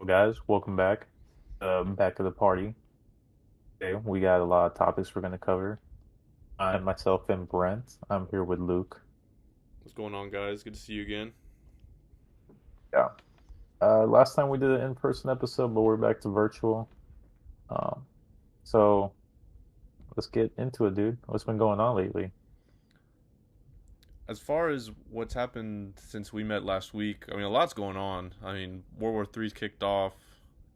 Well, guys, welcome back. Back to the party. Okay, we got a lot of topics we're going to cover. I'm myself and Brent. I'm here with Luke. What's going on, guys? Good to see you again. Yeah. Last time we did an in-person episode, but we're back to virtual. Um, so let's get into it, dude. What's been going on lately? As far as what's happened since we met last week, a lot's going on. World War Three's kicked off,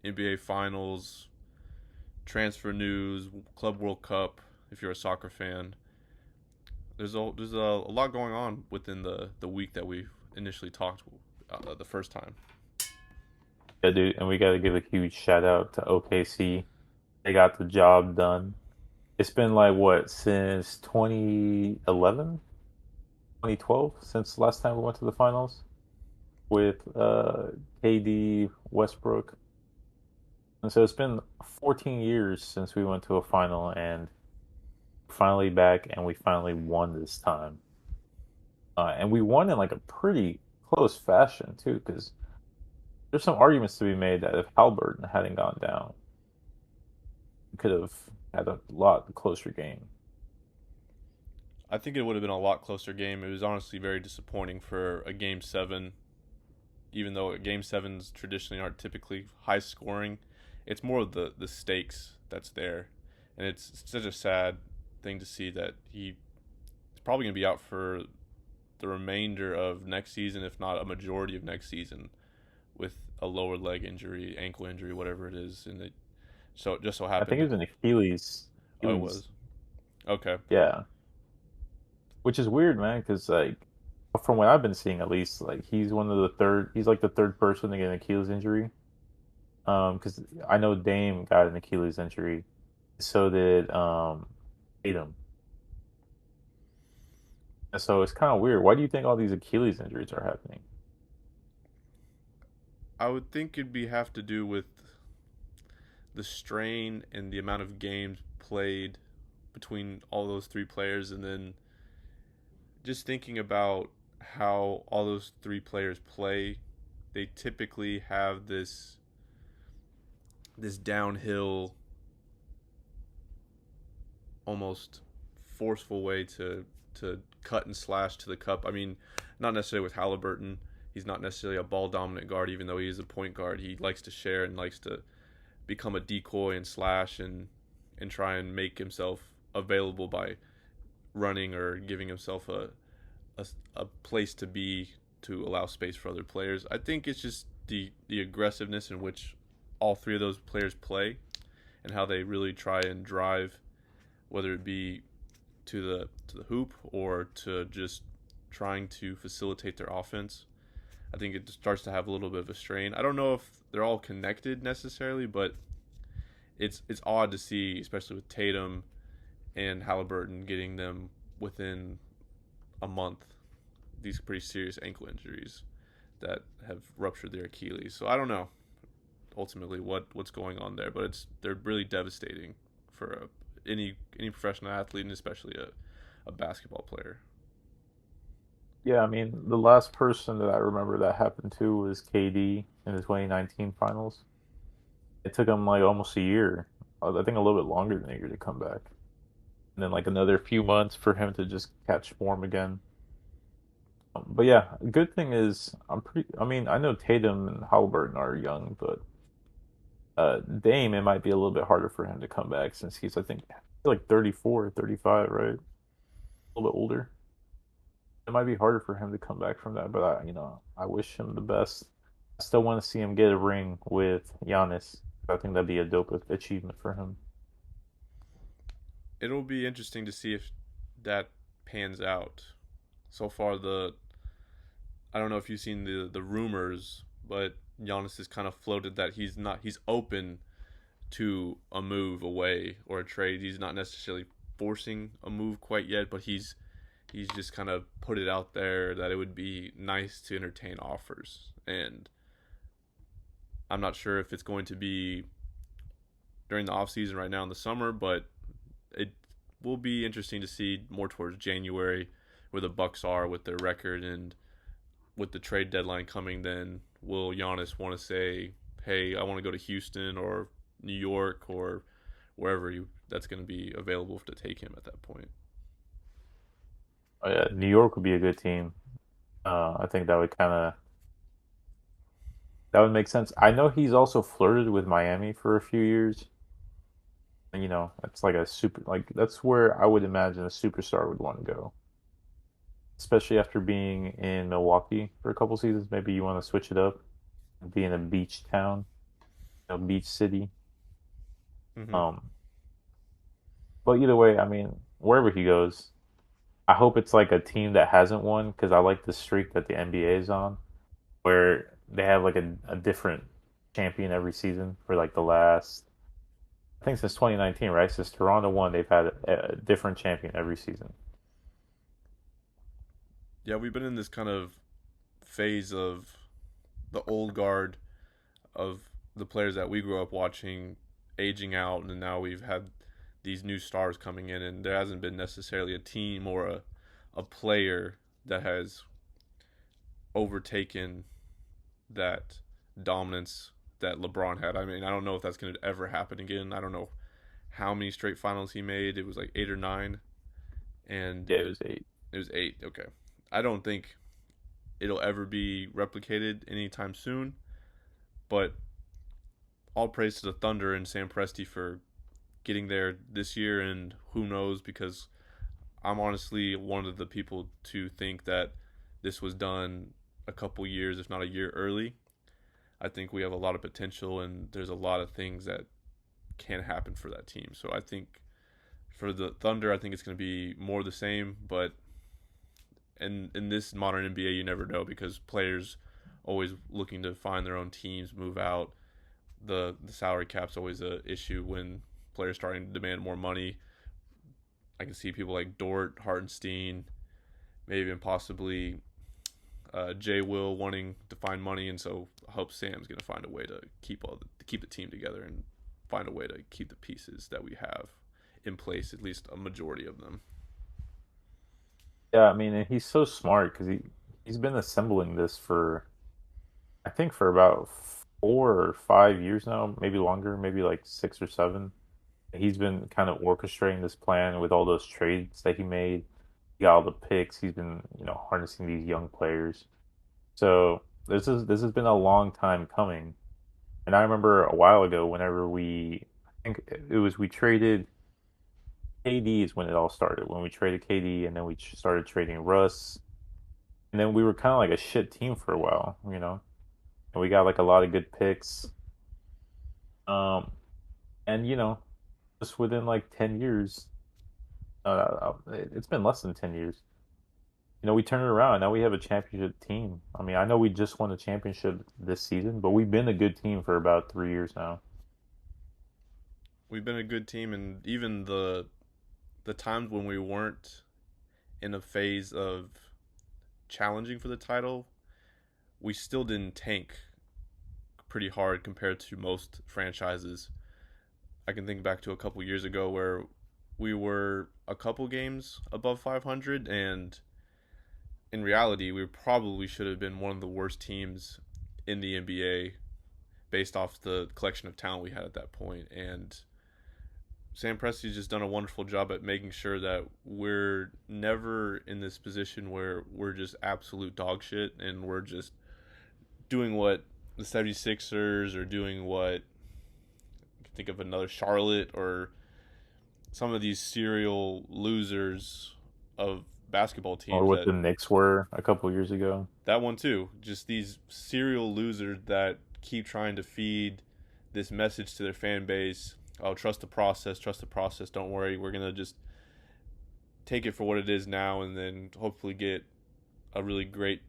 NBA Finals, transfer news, Club World Cup. If you're a soccer fan, there's a lot going on within the week that we initially talked the first time. Yeah, dude, and we got to give a huge shout out to OKC. They got the job done. It's been like what, since 2011, 2012, since last time we went to the finals with KD, Westbrook. And so it's been 14 years since we went to a final and finally back and we finally won this time. And we won in like a pretty close fashion too, because there's some arguments to be made that if Halliburton hadn't gone down, we could have had a lot closer game. I think it would have been a lot closer game. It was honestly very disappointing for a game seven, even though game sevens traditionally aren't typically high scoring. It's more of the stakes that's there, and it's such a sad thing to see that he's probably going to be out for the remainder of next season, if not a majority of next season, with a lower leg injury, ankle injury, whatever it is, and it just so I think happened it that was an Achilles. it Achilles, was okay. yeah, which is weird, man, because like from what I've been seeing at least, like he's like the third person to get an Achilles injury. Because I know Dame got an Achilles injury, so did Tatum. And so it's kind of weird. Why do you think all these Achilles injuries are happening? I would think it'd be have to do with the strain and the amount of games played between all those three players, and then just thinking about how all those three players play, they typically have this downhill, almost forceful way to cut and slash to the cup. Not necessarily with Halliburton. He's not necessarily a ball dominant guard, even though he is a point guard. He likes to share and likes to become a decoy and slash and try and make himself available by running or giving himself a place to be to allow space for other players. I think it's just the aggressiveness in which all three of those players play and how they really try and drive, whether it be to the hoop or to just trying to facilitate their offense. I think it starts to have a little bit of a strain. I don't know if they're all connected necessarily, but it's odd to see, especially with Tatum and Halliburton getting them within a month, these pretty serious ankle injuries that have ruptured their Achilles. So I don't know ultimately what's going on there, but they're really devastating for any professional athlete and especially a basketball player. Yeah, I mean, the last person that I remember that happened to was KD in the 2019 finals. It took him like almost a year, I think a little bit longer than a year to come back. And then like another few months for him to just catch form again. But yeah, good thing is I mean, I know Tatum and Halliburton are young, but Dame, it might be a little bit harder for him to come back since he's, I think, like 34, 35, right? A little bit older. It might be harder for him to come back from that, but I wish him the best. I still want to see him get a ring with Giannis. I think that'd be a dope achievement for him. It'll be interesting to see if that pans out. So far, the I don't know if you've seen the rumors, but Giannis has kind of floated that he's open to a move away or a trade. He's not necessarily forcing a move quite yet, but he's just kind of put it out there that it would be nice to entertain offers. And I'm not sure if it's going to be during the off season right now in the summer, but it will be interesting to see more towards January where the Bucks are with their record and with the trade deadline coming. Then will Giannis want to say, hey, I want to go to Houston or New York or wherever that's going to be available to take him at that point. Oh, yeah, New York would be a good team. I think that would make sense. I know he's also flirted with Miami for a few years. And, it's like a super like that's where I would imagine a superstar would want to go, especially after being in Milwaukee for a couple seasons. Maybe you want to switch it up and be in a beach town, beach city. Hmm. Um, but either way, I mean, wherever he goes, I hope it's like a team that hasn't won because I like the streak that the NBA is on, where they have like a different champion every season for like the last, I think since 2019, right? Since Toronto won, they've had a different champion every season. Yeah, we've been in this kind of phase of the old guard of the players that we grew up watching aging out, and now we've had these new stars coming in, and there hasn't been necessarily a team or a player that has overtaken that dominance that LeBron had. I mean, I don't know if that's going to ever happen again. I don't know how many straight finals he made. It was like 8 or 9, and Yeah, it was 8. it was 8. Okay, I don't think it'll ever be replicated anytime soon. But all praise to the Thunder and Sam Presti for getting there this year, and who knows, because I'm honestly one of the people to think that this was done a couple years, if not a year early. I think we have a lot of potential, and there's a lot of things that can happen for that team. So I think for the Thunder, I think it's going to be more the same. But in this modern NBA, you never know because players always looking to find their own teams, move out. The salary cap's always a issue when players starting to demand more money. I can see people like Dort, Hartenstein, maybe even possibly Jay Will wanting to find money, and so I hope Sam's going to find a way to keep the team together and find a way to keep the pieces that we have in place, at least a majority of them. Yeah, I mean, and he's so smart because he's been assembling this for I think for about 4 or 5 years now, maybe longer, maybe like 6 or 7. He's been kind of orchestrating this plan with all those trades that he made. He got all the picks. He's been, harnessing these young players. So this has been a long time coming. And I remember a while ago, whenever I think it was we traded KD is when it all started. When we traded KD, and then we started trading Russ, and then we were kind of like a shit team for a while. And we got like a lot of good picks. Um, and just within like 10 years, it's been less than 10 years. We turned it around. Now we have a championship team. I mean, I know we just won a championship this season, but we've been a good team for about 3 years now. We've been a good team, and even the times when we weren't in a phase of challenging for the title, we still didn't tank pretty hard compared to most franchises. I can think back to a couple years ago where we were a couple games above 500, and in reality, we probably should have been one of the worst teams in the NBA based off the collection of talent we had at that point. And Sam Presti's just done a wonderful job at making sure that we're never in this position where we're just absolute dog shit and we're just doing what the 76ers are doing, what think of another Charlotte or some of these serial losers of basketball Or teams what that the Knicks were a couple years ago. that one too, just these serial losers that keep trying to feed this message to their fan base. Oh, trust the process, don't worry, we're going to just take it for what it is now and then hopefully get a really great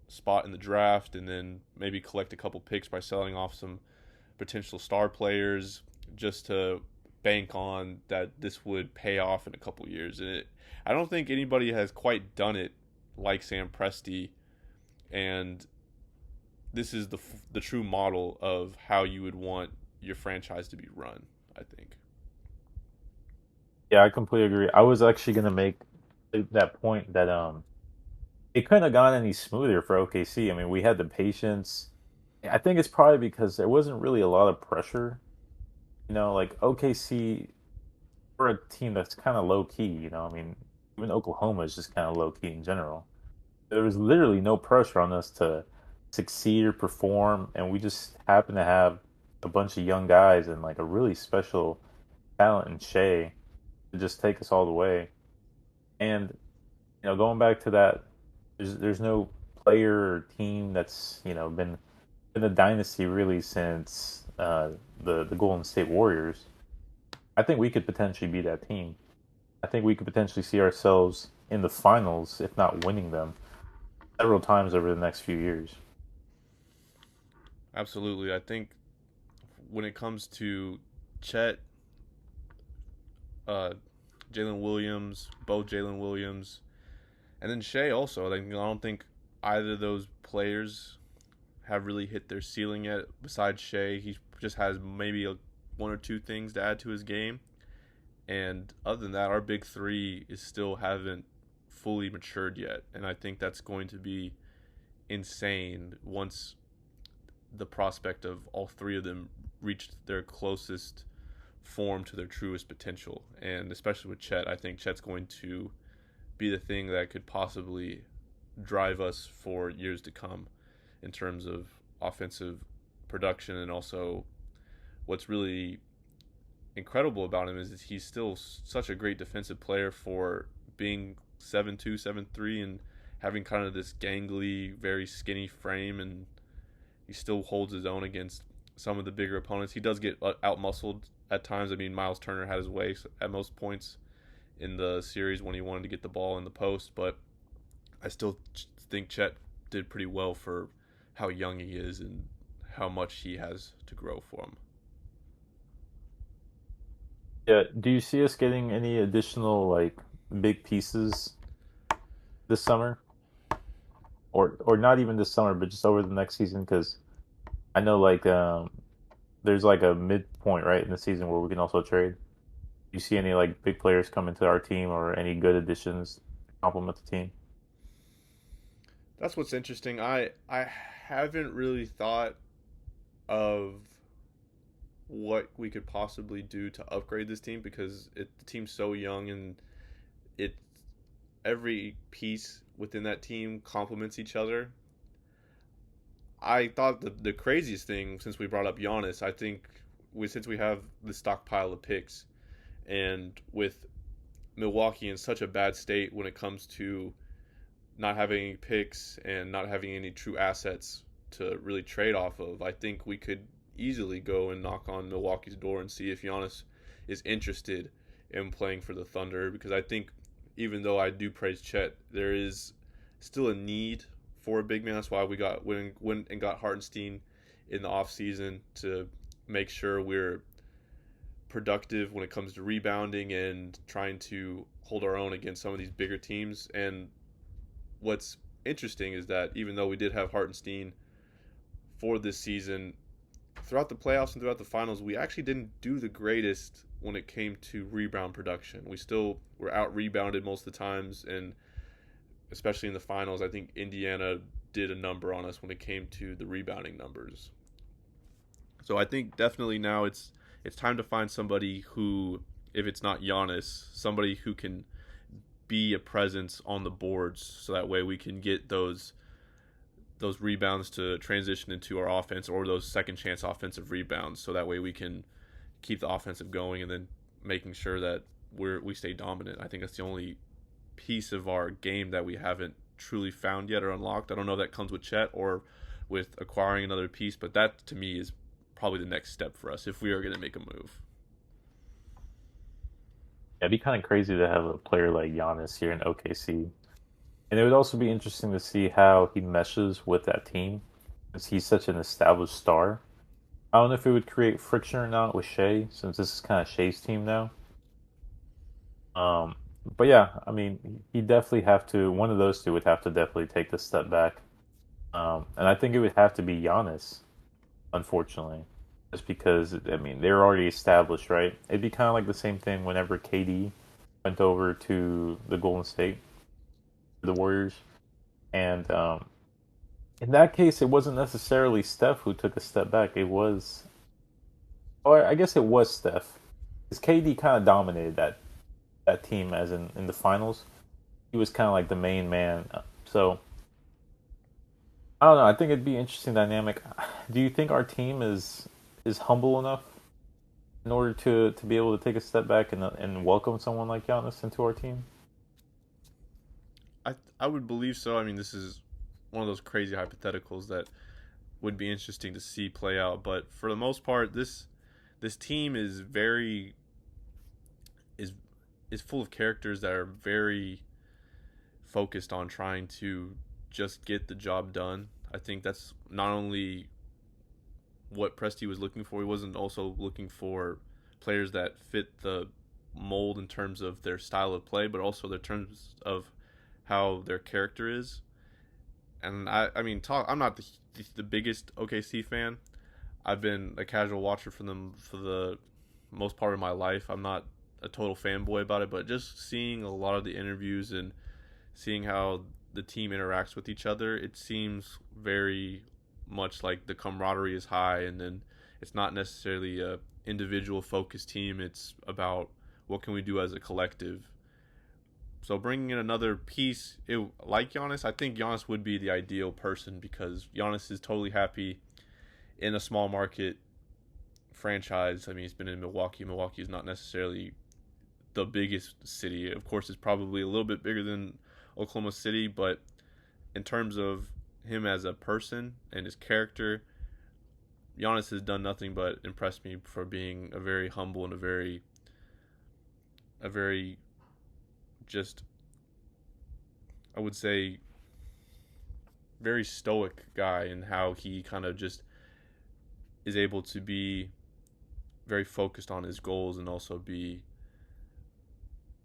spot in the draft and then maybe collect a couple picks by selling off some potential star players just to bank on that this would pay off in a couple years. And I don't think anybody has quite done it like Sam Presti, and this is the true model of how you would want your franchise to be run, I think. Yeah, I completely agree. I was actually gonna make that point that it couldn't have gone any smoother for OKC. I mean, we had the patience I think it's probably because there wasn't really a lot of pressure. Like OKC, we're a team that's kind of low key. I mean, even Oklahoma is just kind of low key in general. There was literally no pressure on us to succeed or perform, and we just happen to have a bunch of young guys and like a really special talent in Shea to just take us all the way. And going back to that, there's no player or team that's been a dynasty really since the Golden State Warriors. I think we could potentially be that team. I think we could potentially see ourselves in the finals, if not winning them, several times over the next few years. Absolutely. I think when it comes to Chet, uh, Jalen Williams, both Jalen Williams, and then Shea also. I don't think either of those players have really hit their ceiling yet. Besides Shea, he just has maybe one or two things to add to his game. And other than that, our big three is still haven't fully matured yet. And I think that's going to be insane once the prospect of all three of them reach their closest form to their truest potential. And especially with Chet, I think Chet's going to be the thing that could possibly drive us for years to come in terms of offensive production. And also what's really incredible about him is that he's still such a great defensive player for being 7'2", 7'3", and having kind of this gangly, very skinny frame, and he still holds his own against some of the bigger opponents. He does get out muscled at times. I mean, Miles Turner had his way at most points in the series when he wanted to get the ball in the post, but I still think Chet did pretty well for how young he is and how much he has to grow for him. Yeah, do you see us getting any additional like big pieces this summer, or not even this summer, but just over the next season? Because I know like there's like a midpoint right in the season where we can also trade. Do you see any like big players coming to our team or any good additions to complement the team? That's what's interesting. I haven't really thought of what we could possibly do to upgrade this team because the team's so young and it every piece within that team complements each other. I thought the craziest thing since we brought up Giannis, I think since we have the stockpile of picks and with Milwaukee in such a bad state when it comes to not having any picks and not having any true assets to really trade off of, I think we could easily go and knock on Milwaukee's door and see if Giannis is interested in playing for the Thunder. Because I think even though I do praise Chet, there is still a need for a big man. That's why we went and got Hartenstein in the offseason to make sure we're productive when it comes to rebounding and trying to hold our own against some of these bigger teams. And what's interesting is that even though we did have Hartenstein for this season, throughout the playoffs and throughout the finals, we actually didn't do the greatest when it came to rebound production. We still were out rebounded most of the times, and especially in the finals, I think Indiana did a number on us when it came to the rebounding numbers. So I think definitely now it's time to find somebody who, if it's not Giannis, somebody who can be a presence on the boards, so that way we can get those rebounds to transition into our offense or those second chance offensive rebounds, so that way we can keep the offensive going and then making sure that we stay dominant. I think that's the only piece of our game that we haven't truly found yet or unlocked. I don't know if that comes with Chet or with acquiring another piece, but that to me is probably the next step for us if we are going to make a move. Yeah, it'd be kind of crazy to have a player like Giannis here in OKC. And it would also be interesting to see how he meshes with that team, since he's such an established star. I don't know if it would create friction or not with Shea, since this is kind of Shea's team now. Um, but yeah, I mean, he definitely have to. One of those two would have to definitely take the step back. And I think it would have to be Giannis, unfortunately, just because I mean they're already established, right? It'd be kind of like the same thing whenever KD went over to the Golden State, the Warriors, and In that case, it wasn't necessarily Steph who took a step back. It was, or I guess it was Steph, because KD kind of dominated that team as in the finals. He was kind of like the main man. So I don't know. I think it'd be an interesting dynamic. Do you think our team is humble enough in order to be able to take a step back and welcome someone like Giannis into our team? I would believe so. I mean, this is one of those crazy hypotheticals that would be interesting to see play out. But for the most part, this team is is full of characters that are very focused on trying to just get the job done. I think that's not only what Presti was looking for. He wasn't also looking for players that fit the mold in terms of their style of play, but also their terms of how their character is. And I mean, I'm not the biggest OKC fan. I've been a casual watcher for them for the most part of my life. I'm not a total fanboy about it, but just seeing a lot of the interviews and seeing how the team interacts with each other, it seems very much like the camaraderie is high, and then it's not necessarily a individual focused team. It's about what can we do as a collective. So bringing in another piece, like Giannis, I think Giannis would be the ideal person because Giannis is totally happy in a small market franchise. I mean, he's been in Milwaukee. Milwaukee is not necessarily the biggest city. Of course, it's probably a little bit bigger than Oklahoma City, but in terms of him as a person and his character, Giannis has done nothing but impress me for being a very humble and a very just I would say very stoic guy and how he kind of just is able to be very focused on his goals and also be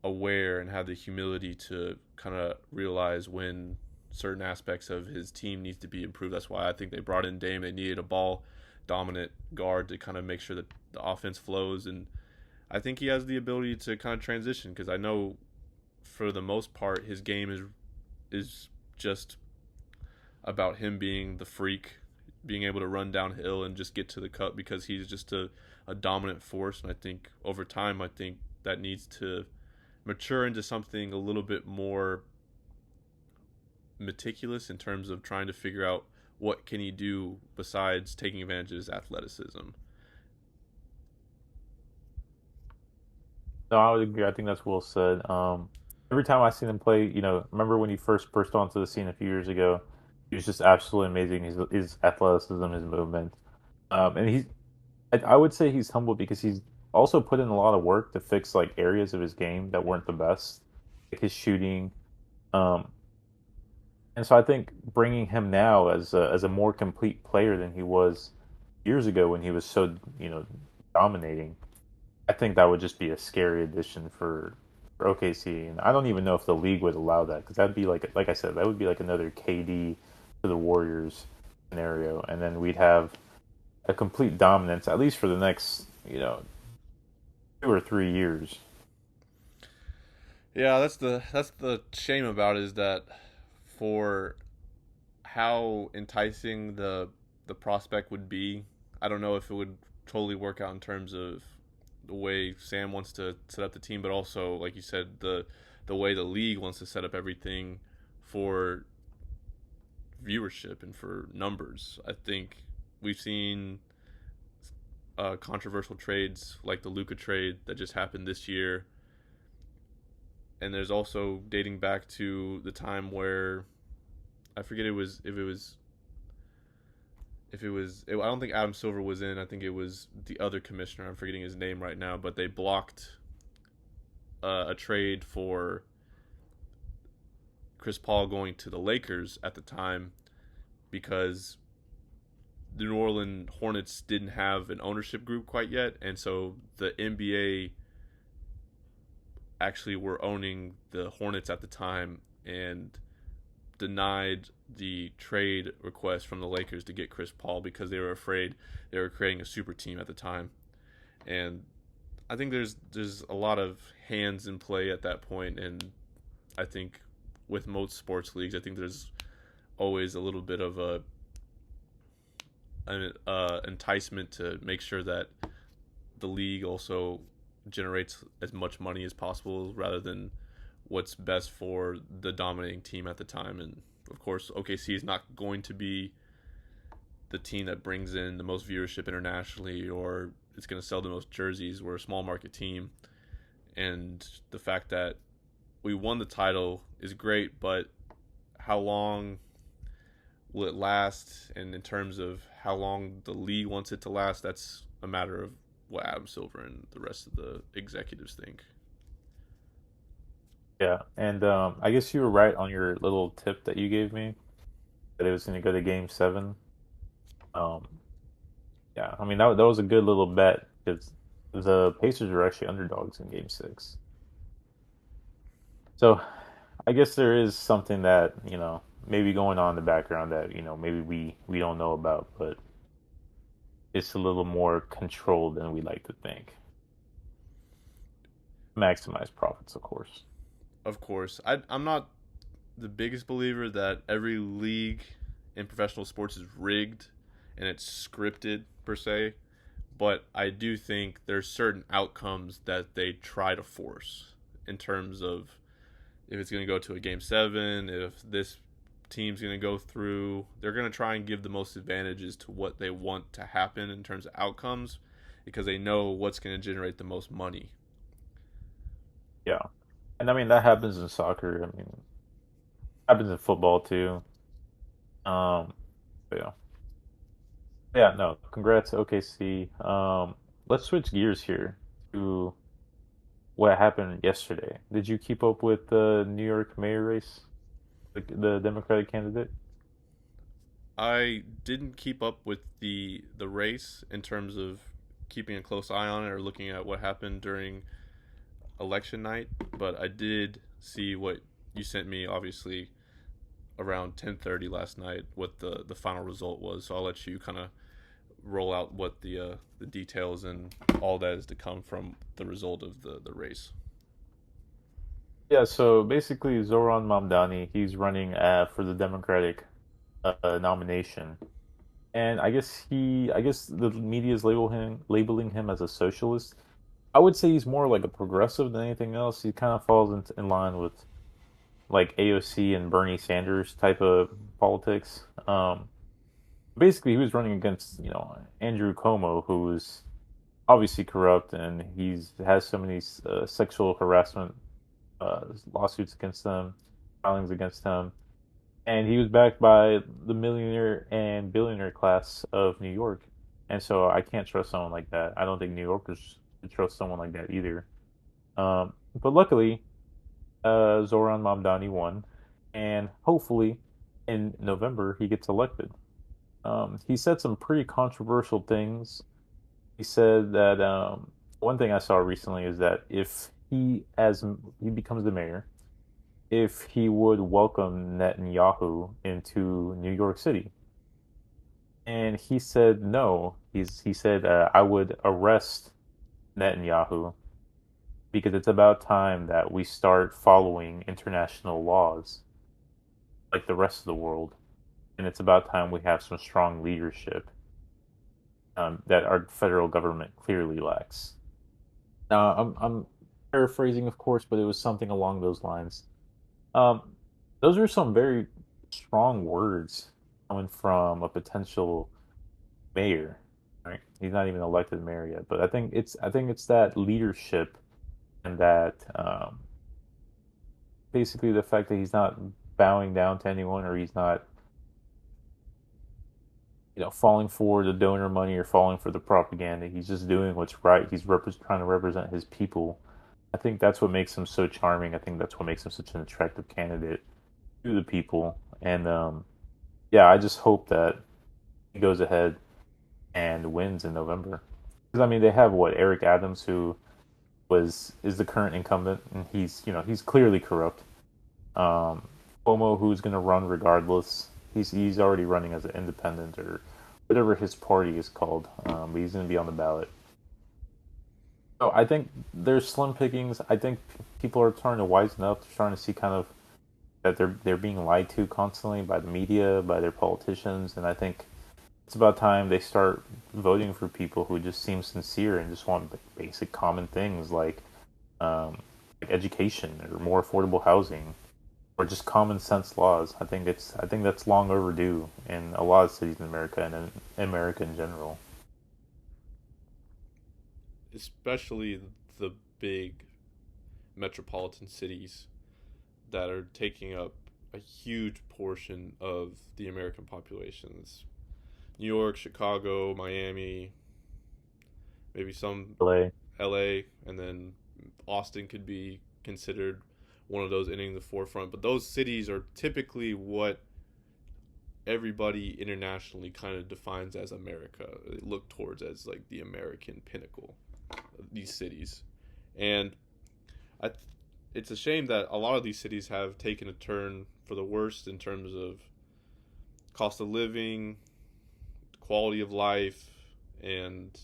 aware and have the humility to kind of realize when certain aspects of his team needs to be improved. That's why I think they brought in Dame. They needed a ball dominant guard to kind of make sure that the offense flows, and I think he has the ability to kind of transition because I know for the most part his game is just about him being the freak, being able to run downhill and just get to the cup because he's just a dominant force. And I think over time, I think that needs to mature into something a little bit more meticulous in terms of trying to figure out what can he do besides taking advantage of his athleticism. No, I would agree. I think that's well said. Every time I seen him play, remember when he first burst onto the scene a few years ago, he was just absolutely amazing. His athleticism, his movement, and I would say he's humble because he's also put in a lot of work to fix like areas of his game that weren't the best, like his shooting. Um, and so I think bringing him now as a more complete player than he was years ago when he was so, dominating. I think that would just be a scary addition for OKC, and I don't even know if the league would allow that because that'd be like I said, that would be like another KD to the Warriors scenario, and then we'd have a complete dominance at least for the next 2 or 3 years. Yeah, that's the shame about it is that for how enticing the prospect would be, I don't know if it would totally work out in terms of the way Sam wants to set up the team, but also like you said, the way the league wants to set up everything for viewership and for numbers. I think we've seen controversial trades like the Luka trade that just happened this year, and there's also dating back to the time where I forget it was if it was I don't think Adam Silver was in. I think it was the other commissioner. I'm forgetting his name right now, but they blocked a trade for Chris Paul going to the Lakers at the time because the New Orleans Hornets didn't have an ownership group quite yet, and so the NBA actually were owning the Hornets at the time and denied the trade request from the Lakers to get Chris Paul because they were afraid they were creating a super team at the time. And I think there's a lot of hands in play at that point, and I think with most sports leagues, I think there's always a little bit of an enticement to make sure that the league also generates as much money as possible rather than what's best for the dominating team at the time. And of course, OKC is not going to be the team that brings in the most viewership internationally or it's going to sell the most jerseys. We're a small market team. And the fact that we won the title is great, but how long will it last? And in terms of how long the league wants it to last, that's a matter of what Adam Silver and the rest of the executives think. Yeah, and I guess you were right on your little tip that you gave me that it was going to go to Game 7. Um, yeah, I mean that was a good little bet because the Pacers were actually underdogs in Game 6. So I guess there is something that, maybe going on in the background that, maybe we don't know about, but it's a little more controlled than we like to think. Maximize profits, of course. Of course, I'm not the biggest believer that every league in professional sports is rigged and it's scripted per se, but I do think there's certain outcomes that they try to force in terms of if it's going to go to a game 7, if this team's going to go through, they're going to try and give the most advantages to what they want to happen in terms of outcomes because they know what's going to generate the most money. Yeah. And I mean that happens in soccer. I mean, happens in football too. Um, but yeah. Yeah, no. Congrats, OKC. Let's switch gears here to what happened yesterday. Did you keep up with the New York mayor race? The Democratic candidate? I didn't keep up with the race in terms of keeping a close eye on it or looking at what happened during election night, but I did see what you sent me obviously around 10:30 last night what the final result was. So I'll let you kind of roll out what the details and all that is to come from the result of the race. Yeah, so basically Zoran Mamdani, he's running for the Democratic nomination. And I guess the media is labeling him as a socialist. I would say he's more like a progressive than anything else. He kind of falls in line with like AOC and Bernie Sanders type of politics. Basically, he was running against, Andrew Cuomo, who's obviously corrupt and he's has so many sexual harassment lawsuits against him, filings against him, and he was backed by the millionaire and billionaire class of New York. And so I can't trust someone like that. I don't think New Yorkers should trust someone like that either. But luckily, Zoran Mamdani won, and hopefully in November he gets elected. He said some pretty controversial things. He said that one thing I saw recently is that if he becomes the mayor, if he would welcome Netanyahu into New York City. And he said no. He said I would arrest Netanyahu because it's about time that we start following international laws like the rest of the world, and it's about time we have some strong leadership that our federal government clearly lacks. Now, I'm paraphrasing, of course, but it was something along those lines. Um, those are some very strong words coming from a potential mayor. Right? He's not even elected mayor yet, but I think it's that leadership and that basically the fact that he's not bowing down to anyone or he's not falling for the donor money or falling for the propaganda. He's just doing what's right. He's trying to represent his people. I think that's what makes him so charming. I think that's what makes him such an attractive candidate to the people. And yeah, I just hope that he goes ahead and wins in November. Because I mean, they have what Eric Adams, who is the current incumbent, and he's clearly corrupt. Um, Cuomo, who's going to run regardless. He's already running as an independent or whatever his party is called. But he's going to be on the ballot. So I think there's slim pickings. I think people are starting to wisen up. They're starting to see kind of that they're being lied to constantly by the media, by their politicians, and I think it's about time they start voting for people who just seem sincere and just want basic common things um, like education or more affordable housing or just common sense laws. I think that's long overdue in a lot of cities in America and in America in general. Especially the big metropolitan cities that are taking up a huge portion of the American populations. New York, Chicago, Miami, maybe some LA. LA, and then Austin could be considered one of those entering the forefront. But those cities are typically what everybody internationally kind of defines as America. They look towards as like the American pinnacle of these cities. And I, it's a shame that a lot of these cities have taken a turn for the worst in terms of cost of living, quality of life, and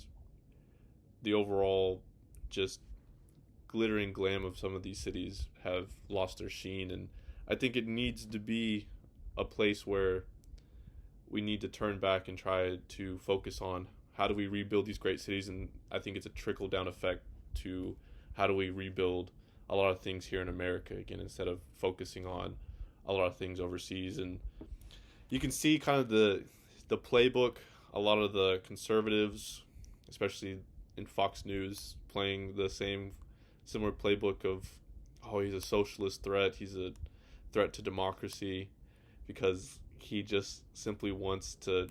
the overall just glittering glam of some of these cities have lost their sheen. And I think it needs to be a place where we need to turn back and try to focus on how do we rebuild these great cities. And I think it's a trickle down effect to how do we rebuild a lot of things here in America again instead of focusing on a lot of things overseas. And you can see kind of the playbook. A lot of the conservatives, especially in Fox News, playing the same similar playbook of, oh, he's a socialist threat, he's a threat to democracy, because he just simply wants to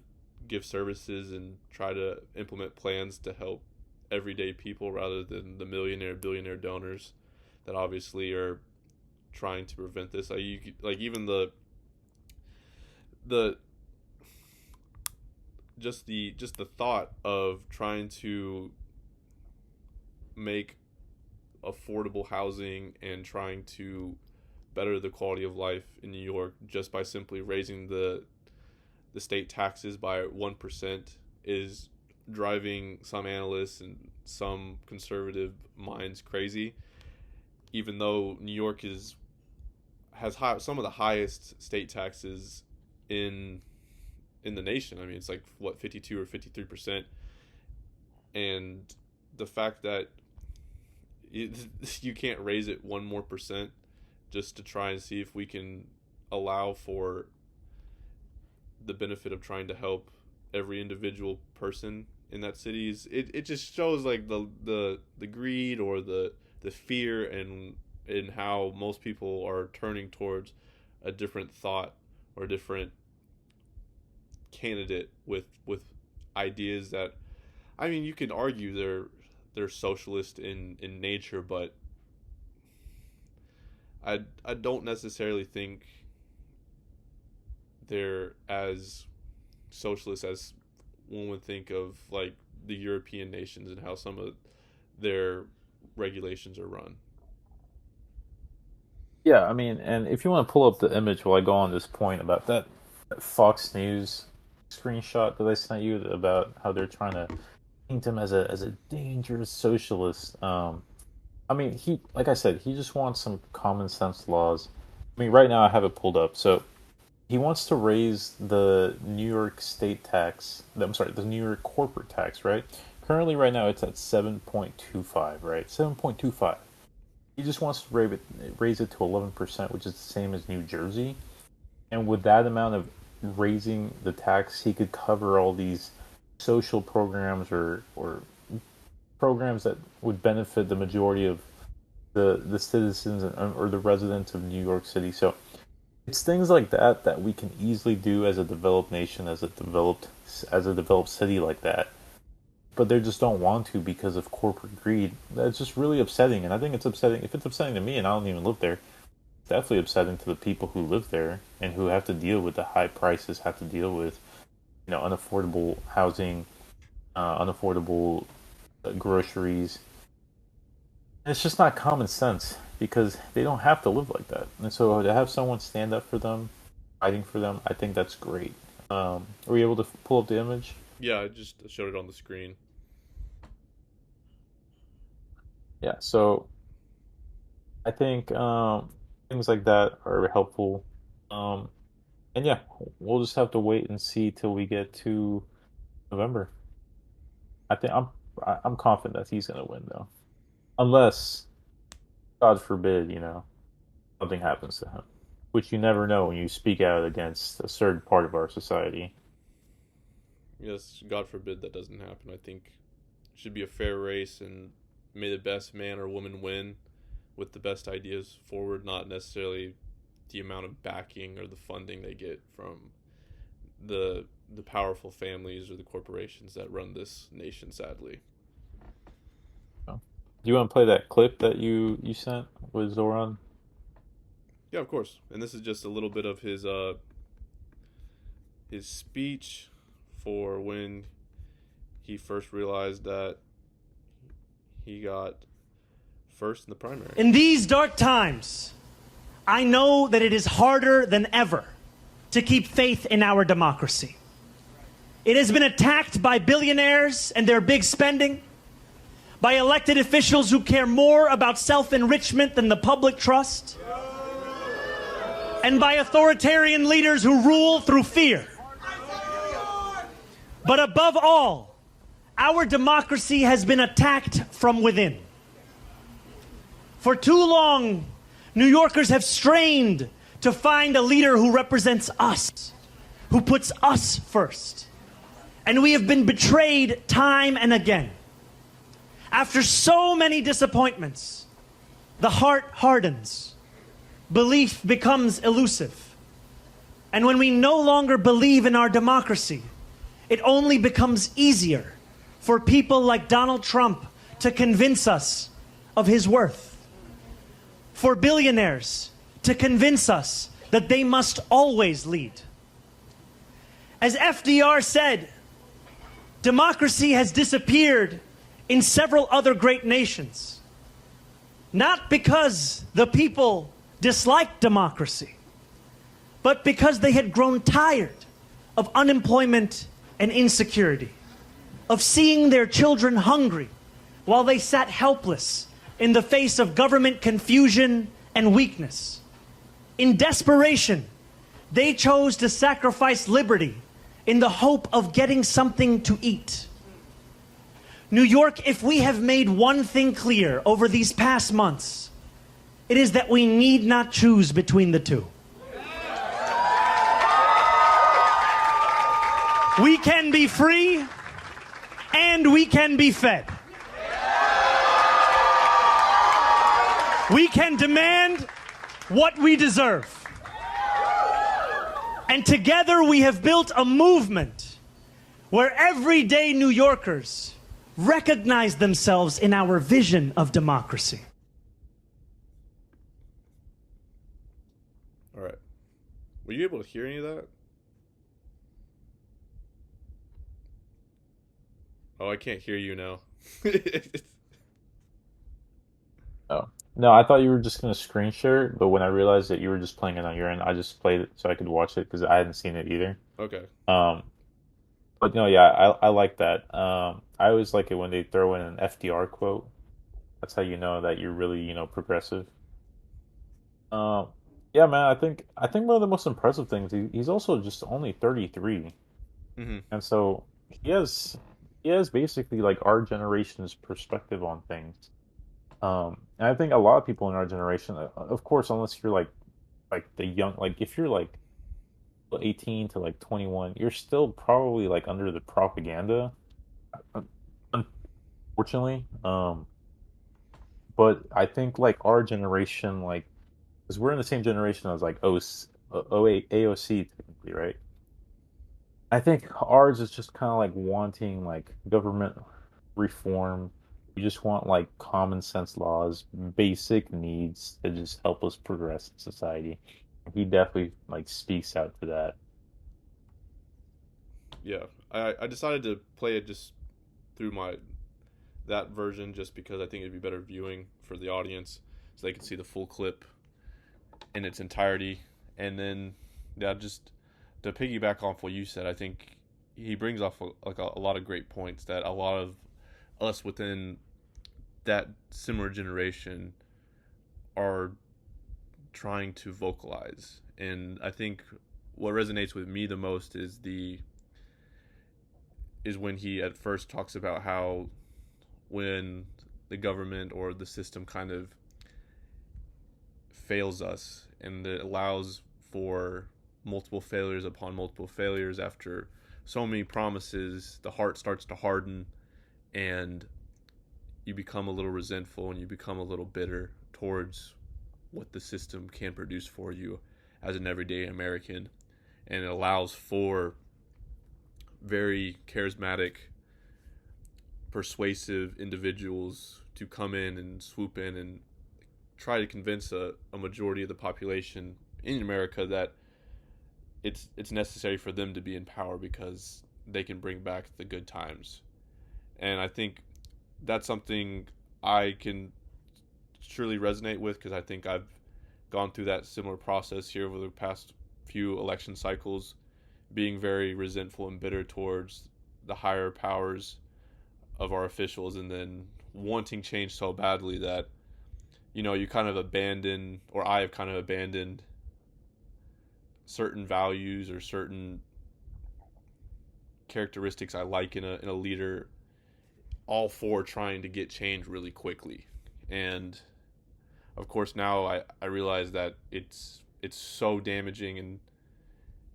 give services and try to implement plans to help everyday people rather than the millionaire billionaire donors that obviously are trying to prevent this. Like even the just the thought of trying to make affordable housing and trying to better the quality of life in New York just by simply raising the state taxes by 1% is driving some analysts and some conservative minds crazy. Even though New York has some of the highest state taxes in in the nation. I mean, it's like what 52 or 53%, and the fact that it, you can't raise it one more percent just to try and see if we can allow for the benefit of trying to help every individual person in that city it just shows like the greed or the fear and how most people are turning towards a different thought or a different candidate with ideas that, I mean, you can argue they're socialist in nature, but I don't necessarily think they're as socialist as one would think of, like the European nations and how some of their regulations are run. Yeah, I mean, and if you want to pull up the image while I go on this point about that Fox News screenshot that I sent you about how they're trying to paint him as a dangerous socialist. I mean, he like I said, he just wants some common sense laws. I mean, right now I have it pulled up. So he wants to raise the New York state tax. I'm sorry, the New York corporate tax. Right. Currently, right now it's at 7.25. Right, 7.25. He just wants to raise it to 11%, which is the same as New Jersey. And with that amount of raising the tax, he could cover all these social programs or programs that would benefit the majority of the citizens or the residents of New York City. So it's things like that that we can easily do as a developed nation, as a developed city like that. But they just don't want to because of corporate greed. That's just really upsetting, and I think it's upsetting. If it's upsetting to me, and I don't even live there, it's definitely upsetting to the people who live there and who have to deal with the high prices, have to deal with unaffordable housing, unaffordable groceries. It's just not common sense because they don't have to live like that. And so to have someone stand up for them, fighting for them, I think that's great. Are you able to pull up the image? Yeah, I just showed it on the screen. Yeah. So I think. things like that are helpful. Um, and yeah, we'll just have to wait and see till we get to November. I think I'm confident that he's gonna win though, unless God forbid, something happens to him, which you never know when you speak out against a certain part of our society. Yes, God forbid that doesn't happen. I think it should be a fair race, and may the best man or woman win with the best ideas forward, not necessarily the amount of backing or the funding they get from the powerful families or the corporations that run this nation, sadly. So, do you want to play that clip that you sent with Zoran? Yeah, of course. And this is just a little bit of his speech for when he first realized that he got first in the primary. In these dark times, I know that it is harder than ever to keep faith in our democracy. It has been attacked by billionaires and their big spending, by elected officials who care more about self-enrichment than the public trust, and by authoritarian leaders who rule through fear. But above all, our democracy has been attacked from within. For too long, New Yorkers have strained to find a leader who represents us, who puts us first. And we have been betrayed time and again. After so many disappointments, the heart hardens. Belief becomes elusive. And when we no longer believe in our democracy, it only becomes easier for people like Donald Trump to convince us of his worth. For billionaires to convince us that they must always lead. As FDR said, democracy has disappeared in several other great nations, not because the people disliked democracy, but because they had grown tired of unemployment and insecurity, of seeing their children hungry while they sat helpless in the face of government confusion and weakness. In desperation, they chose to sacrifice liberty in the hope of getting something to eat. New York, if we have made one thing clear over these past months, it is that we need not choose between the two. We can be free and we can be fed. We can demand what we deserve. And together we have built a movement where everyday New Yorkers recognize themselves in our vision of democracy. All right. Were you able to hear any of that? Oh, I can't hear you now. Oh. No, I thought you were just gonna screen share it, but when I realized that you were just playing it on your end, I just played it so I could watch it because I hadn't seen it either. Okay. Um, but no, yeah, I like that. I always like it when they throw in an FDR quote. That's how you know that you're really, progressive. Um, yeah, man, I think one of the most impressive things he's also just only 33, Mm-hmm. and so he has basically like our generation's perspective on things. And I think a lot of people in our generation, of course, unless you're like the young, like if you're like 18 to like 21, you're still probably like under the propaganda, un- unfortunately. But I think like our generation, like, because we're in the same generation as like AOC technically, right? I think ours is just kind of like wanting like government reform. We just want like common sense laws, basic needs to just help us progress in society. He definitely like speaks out to that. Yeah. I decided to play it just through my that version just because I think it'd be better viewing for the audience so they can see the full clip in its entirety. And then, yeah, just to piggyback off what you said, I think he brings off a lot of great points that a lot of us within that similar generation are trying to vocalize. And I think what resonates with me the most is when he at first talks about how when the government or the system kind of fails us and it allows for multiple failures upon multiple failures after so many promises, the heart starts to harden and you become a little resentful and you become a little bitter towards what the system can produce for you as an everyday American. And it allows for very charismatic, persuasive individuals to come in and swoop in and try to convince a majority of the population in America that it's necessary for them to be in power because they can bring back the good times. And I think that's something I can surely resonate with because I think I've gone through that similar process here over the past few election cycles, being very resentful and bitter towards the higher powers of our officials and then wanting change so badly that you kind of abandon, or I have kind of abandoned certain values or certain characteristics I like in a leader, all for trying to get change really quickly. And of course now I realize that it's so damaging and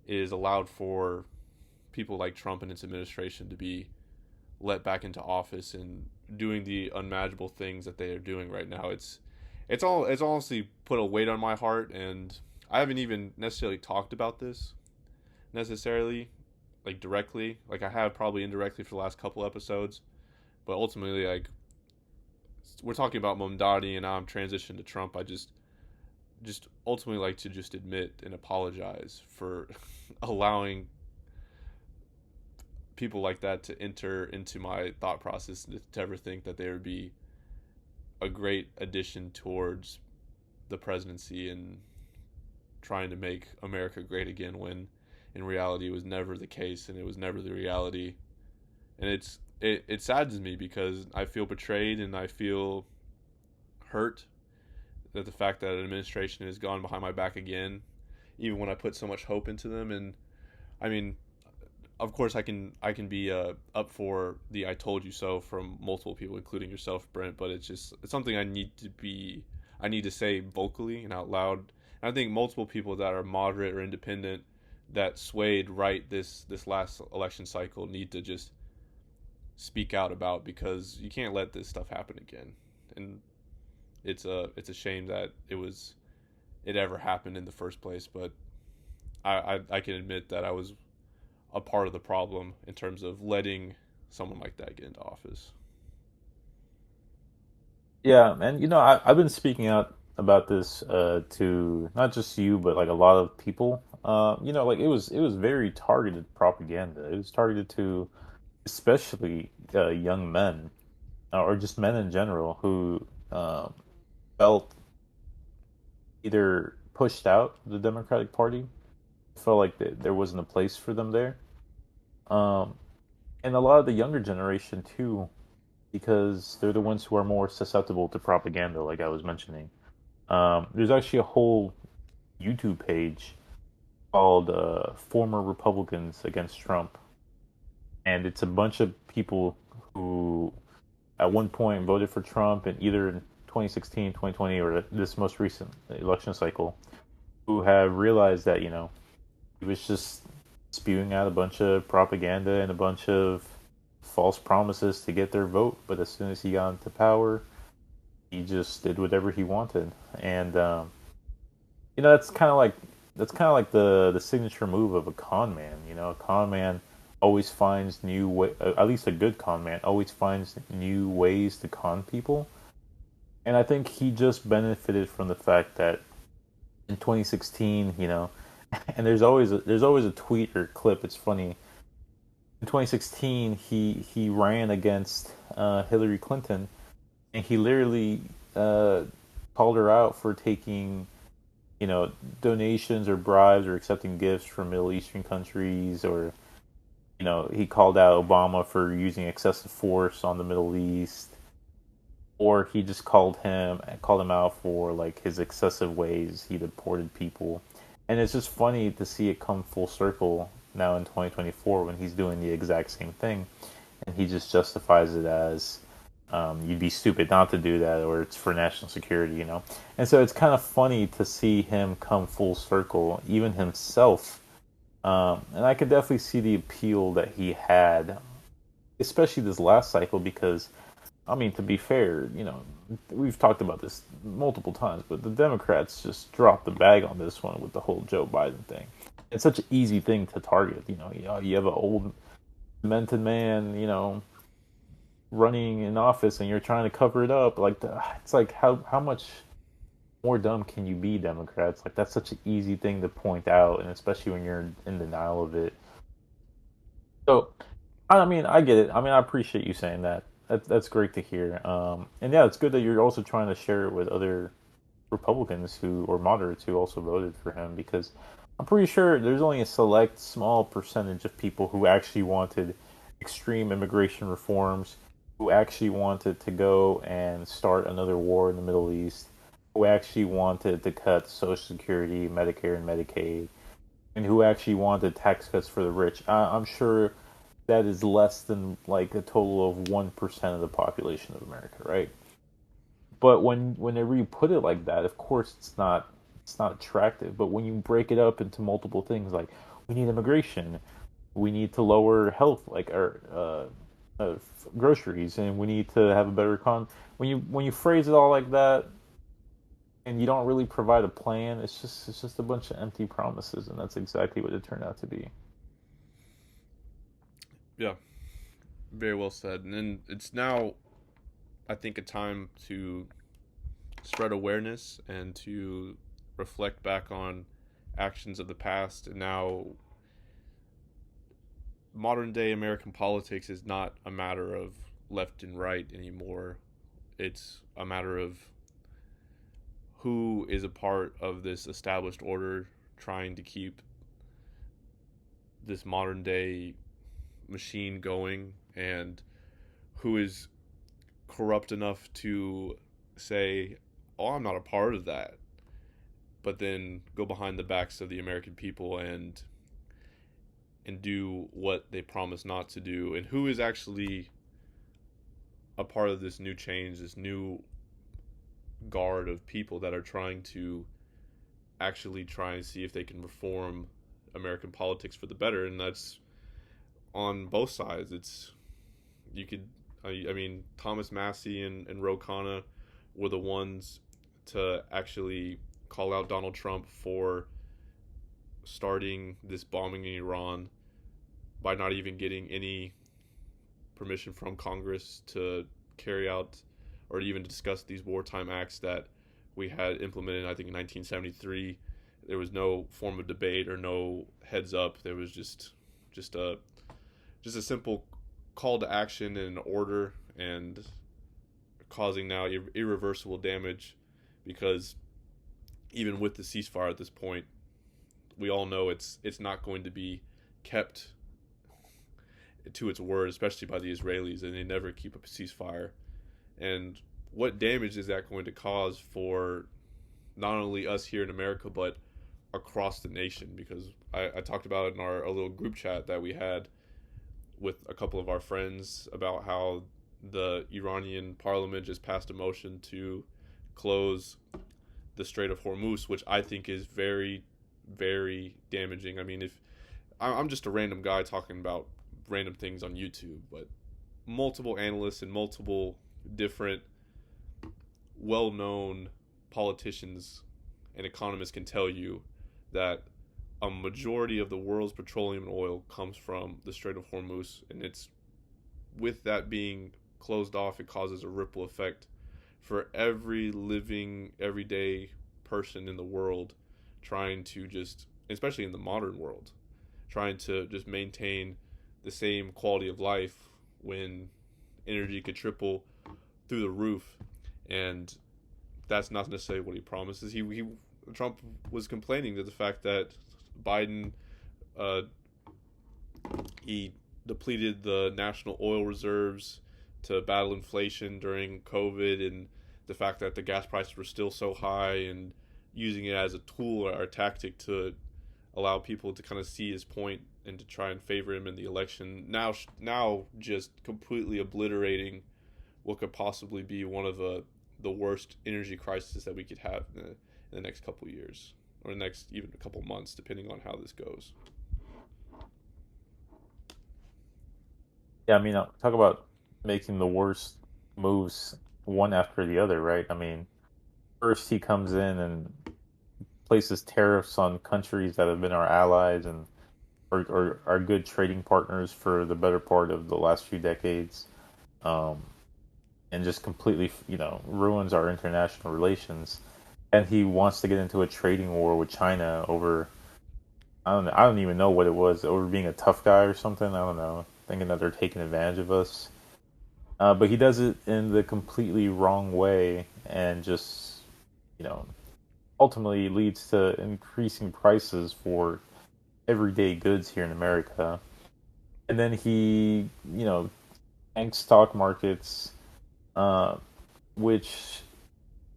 it is allowed for people like Trump and its administration to be let back into office and doing the unmanageable things that they are doing right now. It's honestly put a weight on my heart, and I haven't even necessarily talked about this necessarily, like directly. Like I have probably indirectly for the last couple episodes, but ultimately, like we're talking about Mamdani, and now I'm transitioned to Trump. I just ultimately like to just admit and apologize for allowing people like that to enter into my thought process, to ever think that they would be a great addition towards the presidency and trying to make America great again, when in reality it was never the case and it was never the reality. And it saddens me because I feel betrayed and I feel hurt that the fact that an administration has gone behind my back again, even when I put so much hope into them. And I mean, of course, I can be up for the "I told you so" from multiple people, including yourself, Brent. But it's something I need to say vocally and out loud. And I think multiple people that are moderate or independent that swayed right this last election cycle need to just speak out about, because you can't let this stuff happen again. And it's a shame that it ever happened in the first place. But I can admit that I was a part of the problem in terms of letting someone like that get into office. Yeah, and I've been speaking out about this to not just you, but like a lot of people. Like it was very targeted propaganda. It was targeted to especially young men, or just men in general, who felt either pushed out of the Democratic Party, felt like there wasn't a place for them there, um, and a lot of the younger generation too, because they're the ones who are more susceptible to propaganda, like I was mentioning. There's actually a whole YouTube page called "Former Republicans Against Trump," and it's a bunch of people who at one point voted for Trump in either in 2016, 2020, or this most recent election cycle, who have realized that he was just spewing out a bunch of propaganda and a bunch of false promises to get their vote. But as soon as he got into power, he just did whatever he wanted. And that's kind of like the signature move of a con man. A con man always finds new way. At least a good con man always finds new ways to con people. And I think he just benefited from the fact that in 2016, and there's always a tweet or clip. It's funny. In 2016, he ran against Hillary Clinton, and he literally called her out for taking, donations or bribes or accepting gifts from Middle Eastern countries, or he called out Obama for using excessive force on the Middle East. or he just called him out for like his excessive ways he deported people. And it's just funny to see it come full circle now in 2024 when he's doing the exact same thing, and he just justifies it as you'd be stupid not to do that, or it's for national security, you know. And so it's kind of funny to see him come full circle, even himself. And I could definitely see the appeal that he had, especially this last cycle, because I mean, to be fair, you know, we've talked about this multiple times, but the Democrats just dropped the bag on this one with the whole Joe Biden thing. It's such an easy thing to target. You have an old, demented man, running in office, and you're trying to cover it up. It's like how much more dumb can you be, Democrats? Like that's such an easy thing to point out, and especially when you're in denial of it. So, I mean, I get it. I mean, I appreciate you saying that. That's great to hear. And yeah, it's good that you're also trying to share it with other Republicans who or moderates who also voted for him, because I'm pretty sure there's only a select small percentage of people who actually wanted extreme immigration reforms, who actually wanted to go and start another war in the Middle East, who actually wanted to cut Social Security, Medicare, and Medicaid, and who actually wanted tax cuts for the rich. I'm sure that is less than like a total of 1% of the population of America, right? But whenever you put it like that, of course it's not attractive. But when you break it up into multiple things, like we need immigration, we need to lower health, like our groceries, and we need to have a better when you phrase it all like that, and you don't really provide a plan, it's just a bunch of empty promises, and that's exactly what it turned out to be. Yeah, very well said. And then it's now, I think, a time to spread awareness and to reflect back on actions of the past. And now, modern day American politics is not a matter of left and right anymore. It's a matter of who is a part of this established order trying to keep this modern day machine going, and who is corrupt enough to say, "Oh, I'm not a part of that," but then go behind the backs of the American people and do what they promise not to do, and who is actually a part of this new change, this new guard of people that are trying to actually try and see if they can reform American politics for the better. And that's on both sides. It's you could I mean, Thomas Massey and Ro Khanna were the ones to actually call out Donald Trump for starting this bombing in Iran by not even getting any permission from Congress to carry out or even discuss these wartime acts that we had implemented, I think, in 1973. There was no form of debate or no heads up. There was just a simple call to action and an order, and causing now irreversible damage, because even with the ceasefire at this point, we all know it's not going to be kept to its word, especially by the Israelis, and they never keep up a ceasefire. And what damage is that going to cause for not only us here in America, but across the nation? Because I talked about it in our little group chat that we had with a couple of our friends about how the Iranian parliament just passed a motion to close the Strait of Hormuz, which I think is very, very damaging. I mean, if I'm just a random guy talking about random things on YouTube, but multiple analysts and multiple different well-known politicians and economists can tell you that a majority of the world's petroleum and oil comes from the Strait of Hormuz, and it's with that being closed off, it causes a ripple effect for every living, everyday person in the world trying to just, especially in the modern world, trying to just maintain the same quality of life when energy could triple through the roof. And that's not necessarily what he promises. Trump was complaining to the fact that Biden, he depleted the national oil reserves to battle inflation during COVID, and the fact that the gas prices were still so high, and using it as a tool or a tactic to allow people to kind of see his point and to try and favor him in the election. Now just completely obliterating what could possibly be one of the worst energy crises that we could have in the next couple of years, or the next even a couple months, depending on how this goes. Yeah, I mean, talk about making the worst moves one after the other, right? I mean, first he comes in and places tariffs on countries that have been our allies and or are good trading partners for the better part of the last few decades, um, and just completely, ruins our international relations. And he wants to get into a trading war with China over, I don't even know what it was, over being a tough guy or something. I don't know, thinking that they're taking advantage of us. But he does it in the completely wrong way, and just, you know, ultimately leads to increasing prices for everyday goods here in America. And then he, tanks stock markets, uh, which,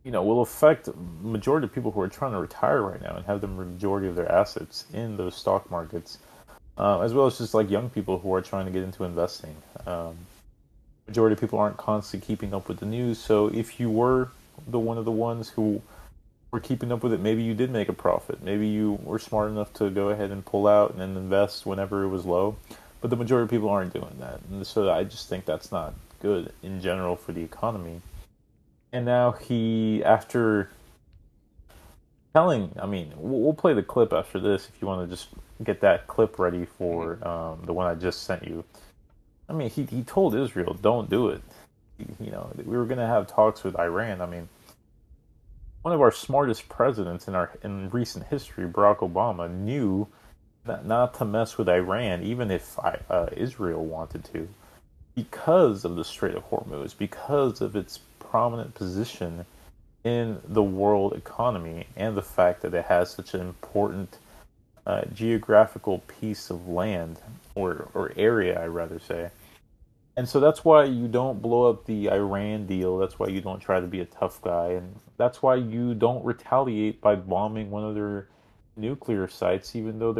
will affect majority of people who are trying to retire right now and have the majority of their assets in those stock markets, as well as just like young people who are trying to get into investing. Majority of people aren't constantly keeping up with the news, so if you were the one of the ones who were keeping up with it, maybe you did make a profit. Maybe you were smart enough to go ahead and pull out and then invest whenever it was low. But the majority of people aren't doing that. And so I just think that's not good in general for the economy. And now after telling, I mean, we'll play the clip after this if you want to just get that clip ready for the one I just sent you. I mean, he told Israel, don't do it. We were going to have talks with Iran. I mean, one of our smartest presidents in recent history, Barack Obama, knew that not to mess with Iran, even if Israel wanted to, because of the Strait of Hormuz, because of its prominent position in the world economy, and the fact that it has such an important geographical piece of land, or area, I rather say. And so that's why you don't blow up the Iran deal. That's why you don't try to be a tough guy. And that's why you don't retaliate by bombing one of their nuclear sites, even though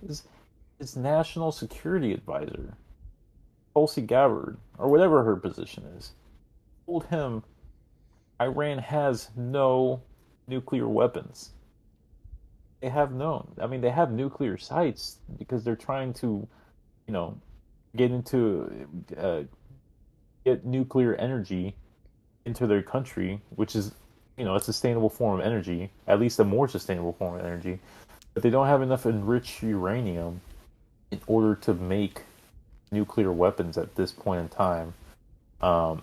his national security advisor, Tulsi Gabbard, or whatever her position is, told him Iran has no nuclear weapons. They have known. I mean, they have nuclear sites because they're trying to, you know, get into get nuclear energy into their country, which is, a sustainable form of energy, at least a more sustainable form of energy. But they don't have enough enriched uranium in order to make nuclear weapons at this point in time. Um,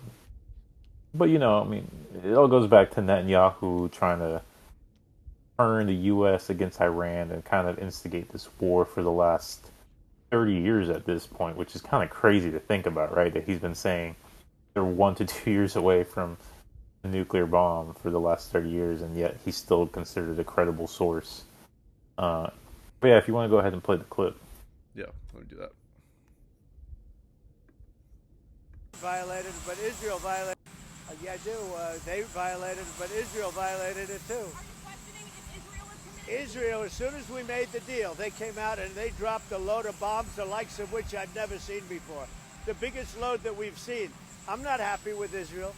but I mean, it all goes back to Netanyahu trying to turn the U.S. against Iran and kind of instigate this war for the last 30 years at this point, which is kind of crazy to think about, right? That he's been saying they're 1 to 2 years away from a nuclear bomb for the last 30 years, and yet he's still considered a credible source. But yeah, if you want to go ahead and play the clip. Yeah, let me do that. Violated, but Israel violated. Yeah, I do. They violated, but Israel violated it too. Israel, as soon as we made the deal, they came out and they dropped a load of bombs, the likes of which I've never seen before. The biggest load that we've seen. I'm not happy with Israel.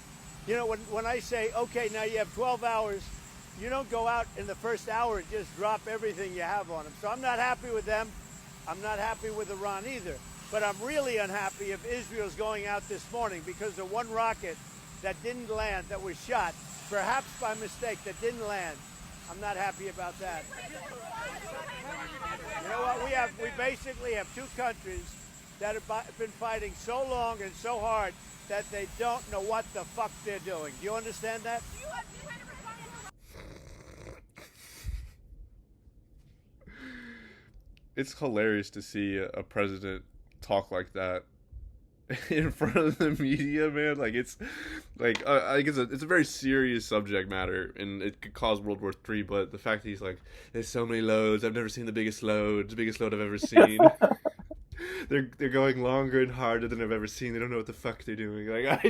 When I say, okay, now you have 12 hours, you don't go out in the first hour and just drop everything you have on them. So I'm not happy with them. I'm not happy with Iran either. But I'm really unhappy if Israel's going out this morning because the one rocket that didn't land, that was shot, perhaps by mistake, that didn't land. I'm not happy about that. You know what? We basically have two countries that have been fighting so long and so hard that they don't know what the fuck they're doing. Do you understand that? It's hilarious to see a president talk like that in front of the media, man. Like, it's like I guess it's a very serious subject matter, and it could cause World War III. But the fact that he's like, there's so many loads, I've never seen the biggest load I've ever seen. they're going longer and harder than I've ever seen. They don't know what the fuck they're doing. Like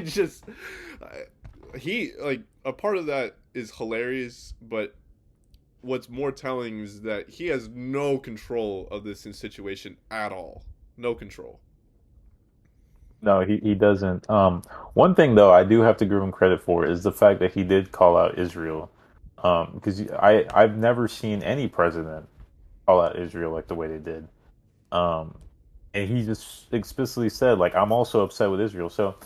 he like a part of that is hilarious, but what's more telling is that he has no control of this situation at all. No control. No, he doesn't. One thing though, I do have to give him credit for is the fact that he did call out Israel. Because I've never seen any president call out Israel like the way they did. Um, and he just explicitly said, like, I'm also upset with Israel. So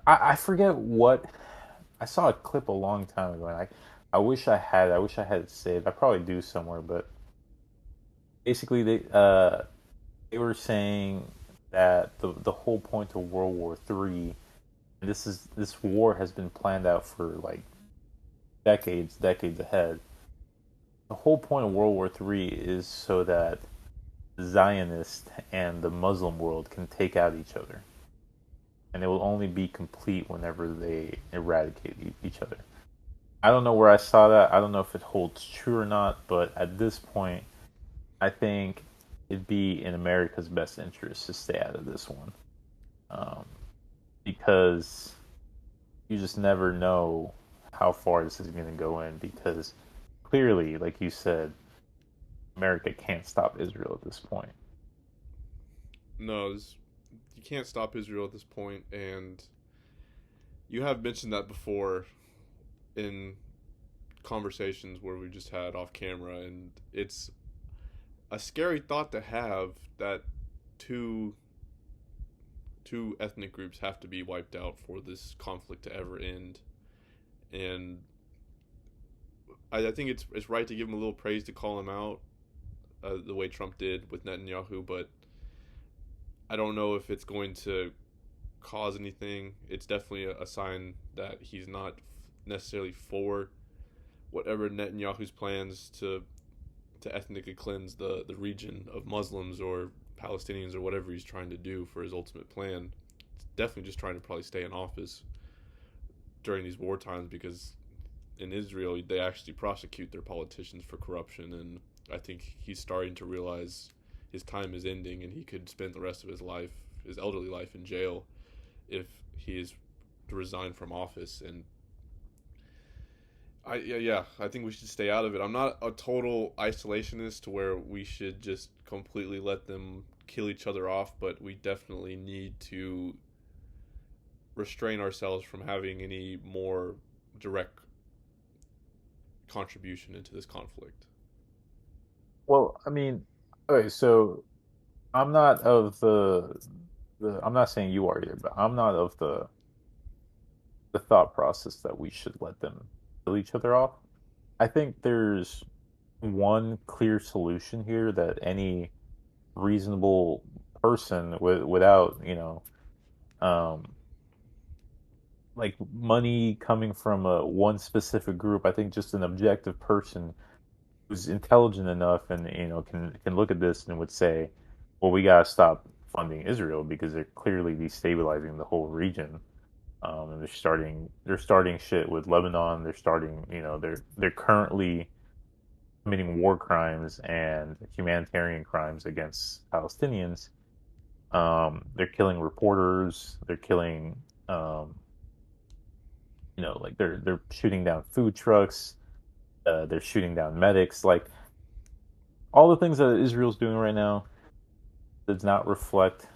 I forget what I saw a clip a long time ago, and I wish I had it saved. I probably do somewhere, but basically they were saying that the whole point of World War III, this war has been planned out for like decades ahead. The whole point of World War III is so that the Zionists and the Muslim world can take out each other, and it will only be complete whenever they eradicate each other. I don't know where I saw that. I don't know if it holds true or not, but at this point, I think it'd be in America's best interest to stay out of this one, um, because you just never know how far this is going to go in. Because clearly, like you said, America can't stop Israel at this point. No, you can't stop Israel at this point, and you have mentioned that before in conversations where we just had off camera, and it's a scary thought to have that two two ethnic groups have to be wiped out for this conflict to ever end. And I think it's right to give him a little praise to call him out the way Trump did with Netanyahu, but I don't know if it's going to cause anything. It's definitely a sign that he's not necessarily for whatever Netanyahu's plans to ethnically cleanse the region of Muslims or Palestinians or whatever he's trying to do for his ultimate plan. It's definitely just trying to probably stay in office during these war times, because in Israel they actually prosecute their politicians for corruption, and I think he's starting to realize his time is ending and he could spend the rest of his life, his elderly life, in jail if he is to resign from office. And I think we should stay out of it. I'm not a total isolationist to where we should just completely let them kill each other off, but we definitely need to restrain ourselves from having any more direct contribution into this conflict. Well, I mean, okay, so I'm not of I'm not saying you are either, but I'm not of the thought process that we should let them kill each other off. I think there's one clear solution here that any reasonable person without, um, like money coming from one specific group. I think just an objective person who's intelligent enough and can look at this and would say, well, we gotta stop funding Israel because they're clearly destabilizing the whole region. And they're starting shit with Lebanon. They're starting, they're currently committing war crimes and humanitarian crimes against Palestinians. They're killing reporters. They're killing, like they're shooting down food trucks. They're shooting down medics. Like all the things that Israel's doing right now does not reflect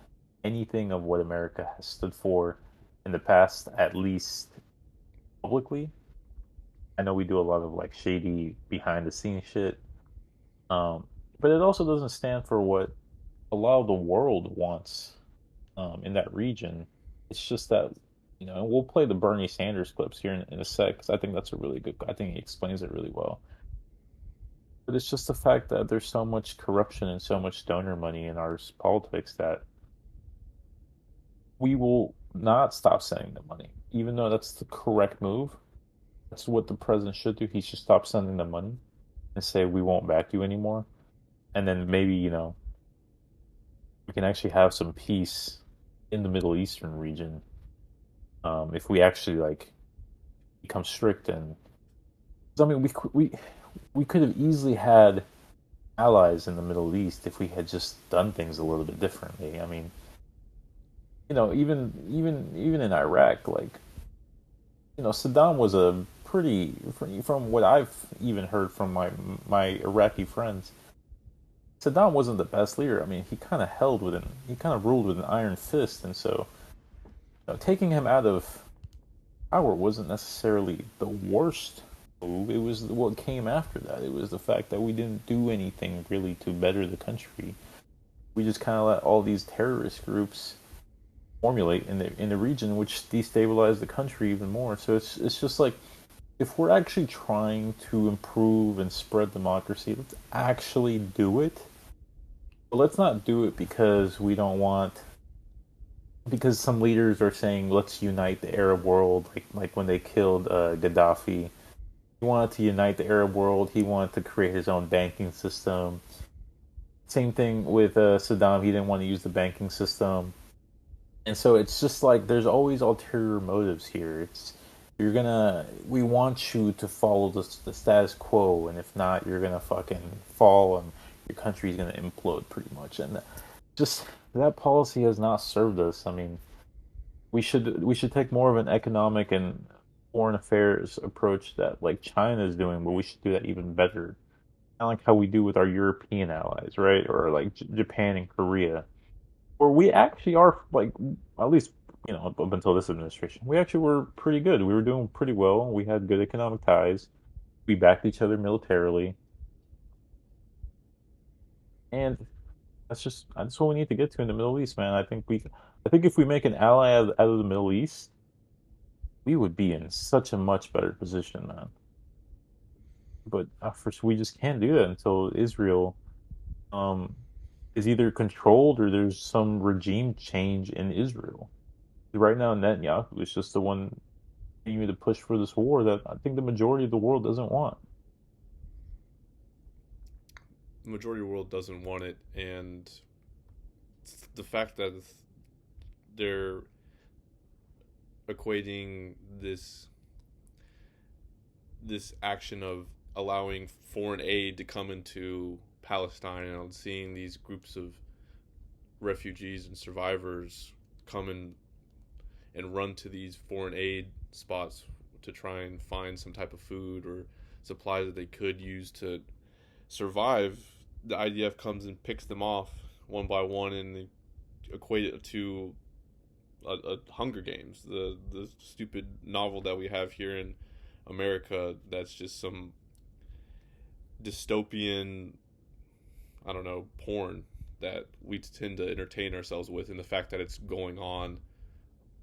anything of what America has stood for in the past, at least publicly. I know we do a lot of like shady behind the scenes shit, but it also doesn't stand for what a lot of the world wants in that region. It's just that, and we'll play the Bernie Sanders clips here in a sec because I think that's a really good. I think he explains it really well. But it's just the fact that there's so much corruption and so much donor money in our politics that we will not stop sending the money, even though that's the correct move. That's what the president should do. He should stop sending the money and say, we won't back you anymore. And then maybe, we can actually have some peace in the Middle Eastern region, if we actually like become strict. And I mean, we could have easily had allies in the Middle East if we had just done things a little bit differently. I mean, even in Iraq, like, Saddam was a pretty, from what I've even heard from my Iraqi friends, Saddam wasn't the best leader. I mean, he kind of ruled with an iron fist, and so, taking him out of power wasn't necessarily the worst move. It was what came after that. It was the fact that we didn't do anything really to better the country. We just kind of let all these terrorist groups formulate in the region, which destabilized the country even more. So it's just like, if we're actually trying to improve and spread democracy, let's actually do it. But let's not do it because we don't want, because some leaders are saying let's unite the Arab world, like when they killed Gaddafi. He wanted to unite the Arab world. He wanted to create his own banking system. Same thing with Saddam. He didn't want to use the banking system. And so it's just like there's always ulterior motives here. We want you to follow the status quo, and if not, you're gonna fucking fall, and your country's gonna implode pretty much. And just that policy has not served us. I mean, we should take more of an economic and foreign affairs approach that like China is doing, but we should do that even better. Kind of like how we do with our European allies, right? Or like Japan and Korea, where we actually are like, at least, up until this administration, we actually were pretty good. We were doing pretty well. We had good economic ties. We backed each other militarily, and that's what we need to get to in the Middle East, man. I think if we make an ally out of the Middle East, we would be in such a much better position, man. But first, we just can't do that until Israel um is either controlled or there's some regime change in Israel. Right now, Netanyahu is just the one continuing to push for this war that I think the majority of the world doesn't want. The majority of the world doesn't want it, and the fact that they're equating this action of allowing foreign aid to come into Palestine and seeing these groups of refugees and survivors come and run to these foreign aid spots to try and find some type of food or supplies that they could use to survive. The IDF comes and picks them off one by one, and they equate it to a Hunger Games, the stupid novel that we have here in America. That's just some dystopian, I don't know, porn that we tend to entertain ourselves with, and the fact that it's going on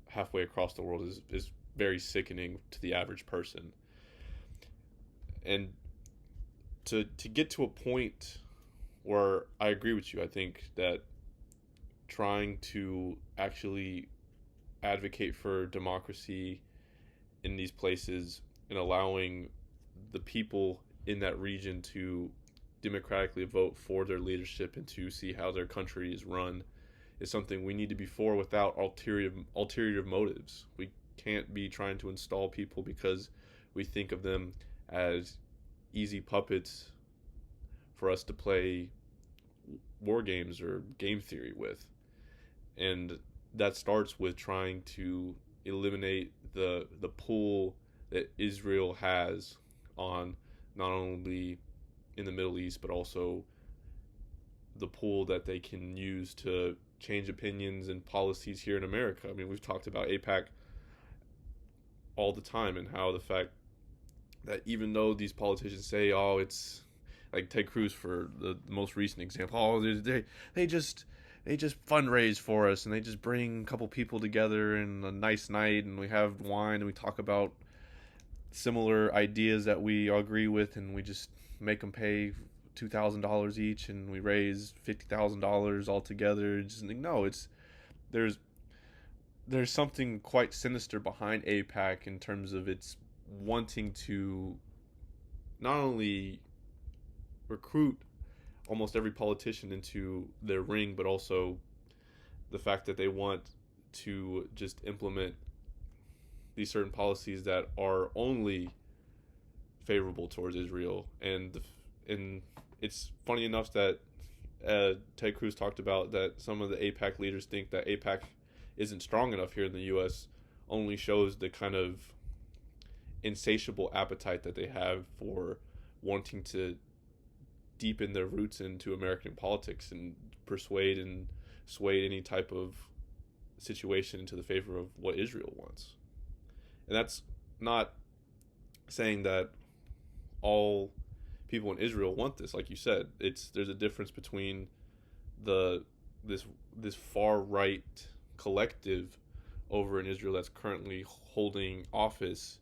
halfway across the world is very sickening to the average person. And to get to a point where I agree with you, I think that trying to actually advocate for democracy in these places and allowing the people in that region to democratically vote for their leadership and to see how their country is run is something we need to be for without ulterior motives. We can't be trying to install people because we think of them as easy puppets for us to play war games or game theory with. And that starts with trying to eliminate the pull that Israel has on not only in the Middle East but also the pull that they can use to change opinions and policies here in America. I mean, we've talked about AIPAC all the time, and how the fact that even though these politicians say, oh, it's like Ted Cruz for the most recent example, oh, they just fundraise for us, and they just bring a couple people together in a nice night, and we have wine and we talk about similar ideas that we agree with, and we just make them pay $2,000 each, and we raise $50,000 all together. Just no, there's there's something quite sinister behind AIPAC in terms of its wanting to not only recruit almost every politician into their ring, but also the fact that they want to just implement these certain policies that are only favorable towards Israel. And it's funny enough that Ted Cruz talked about that some of the APAC leaders think that APAC isn't strong enough here in the U.S. only shows the kind of insatiable appetite that they have for wanting to deepen their roots into American politics and persuade and sway any type of situation into the favor of what Israel wants. And that's not saying that all people in Israel want this. Like you said, there's a difference between the this far right collective over in Israel that's currently holding office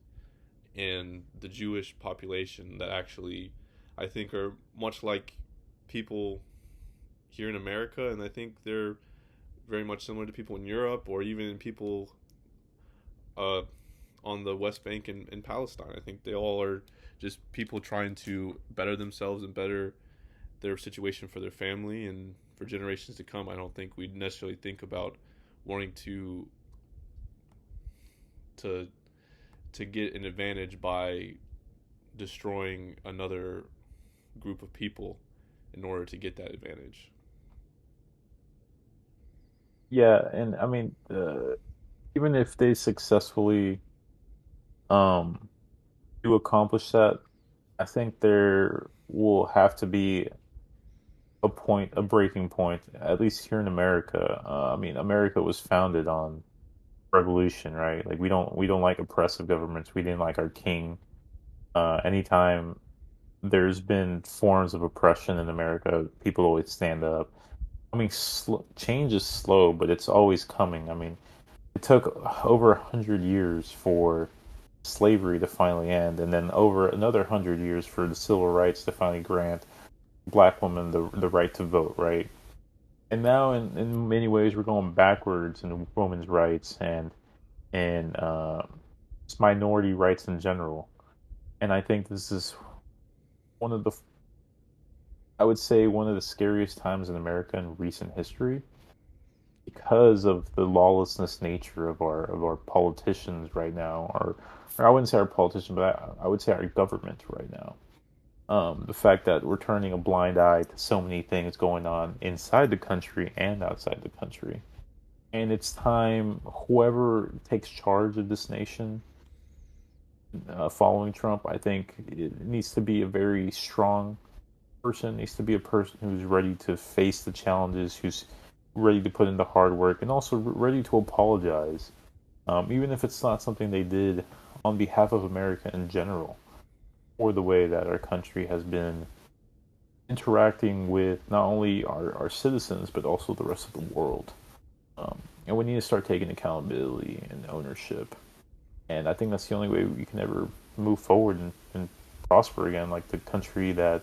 and the Jewish population that actually I think are much like people here in America, and I think they're very much similar to people in Europe or even people uh, on the West Bank and Palestine. I think they all are just people trying to better themselves and better their situation for their family and for generations to come. I don't think we necessarily think about wanting to to get an advantage by destroying another group of people in order to get that advantage. Yeah, and I mean, even if they successfully um do accomplish that, I think there will have to be a breaking point, at least here in America. I mean, America was founded on revolution, right? Like we don't like oppressive governments. We didn't like our king. Anytime there's been forms of oppression in America, people always stand up. I mean, change is slow, but it's always coming. I mean, it took over 100 years for slavery to finally end, and then over another 100 years for the civil rights to finally grant black women the right to vote, right? And now, in many ways, we're going backwards in women's rights and minority rights in general. And I think this is one of the, I would say, one of the scariest times in America in recent history because of the lawlessness nature of our politicians right now, or I wouldn't say our politicians, but I would say our government right now. The fact that we're turning a blind eye to so many things going on inside the country and outside the country. And it's time whoever takes charge of this nation following Trump, I think it needs to be a very strong person, needs to be a person who's ready to face the challenges, who's ready to put in the hard work, and also ready to apologize, even if it's not something they did on behalf of America in general, or the way that our country has been interacting with not only our citizens, but also the rest of the world. And we need to start taking accountability and ownership. And I think that's the only way we can ever move forward and prosper again, like the country that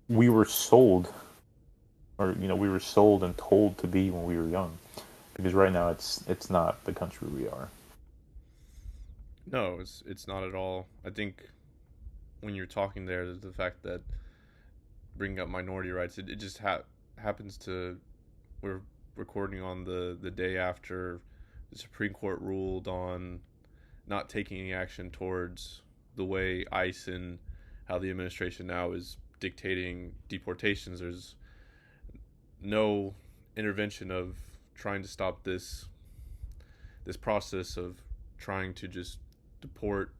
we were sold, or we were sold and told to be when we were young. Because right now it's not the country we are. No, it's not at all. I think when you're talking there, the fact that bringing up minority rights, it just happens to we're recording on the day after the Supreme Court ruled on not taking any action towards the way ICE and how the administration now is dictating deportations. There's no intervention of trying to stop this process of trying to just deport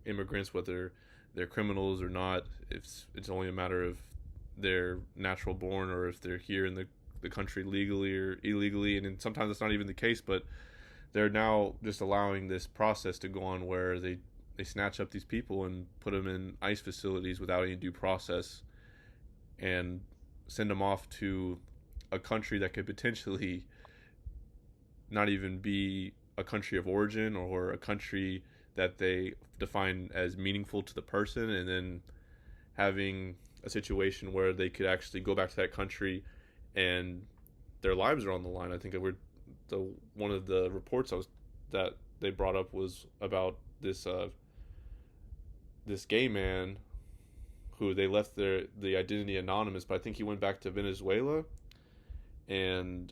immigrants, whether they're criminals or not. It's only a matter of they're natural born or if they're here in the country legally or illegally, and then sometimes it's not even the case, but they're now just allowing this process to go on where they snatch up these people and put them in ICE facilities without any due process and send them off to a country that could potentially not even be a country of origin or a country that they define as meaningful to the person, and then having a situation where they could actually go back to that country and their lives are on the line. I think one of the reports that they brought up was about this gay man who they left the identity anonymous, but I think he went back to Venezuela, and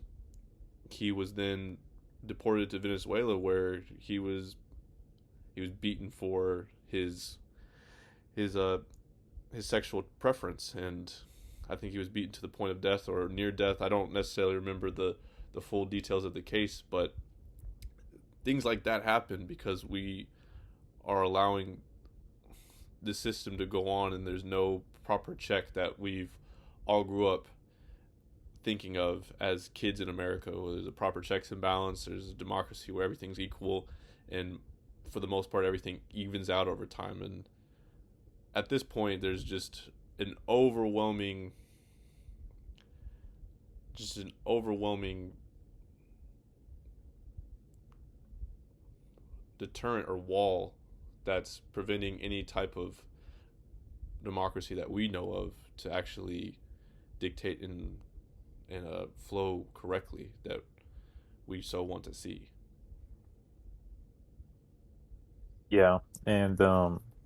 he was then deported to Venezuela, where he was beaten for his his sexual preference, and I think he was beaten to the point of death or near death. I don't necessarily remember the full details of the case, but things like that happen because we are allowing the system to go on, and there's no proper check that we've all grew up thinking of as kids in America, where there's a proper checks and balance, there's a democracy where everything's equal, and for the most part everything evens out over time. And at this point there's an overwhelming just an overwhelming deterrent or wall that's preventing any type of democracy that we know of to actually dictate in a flow correctly that we so want to see. Yeah, and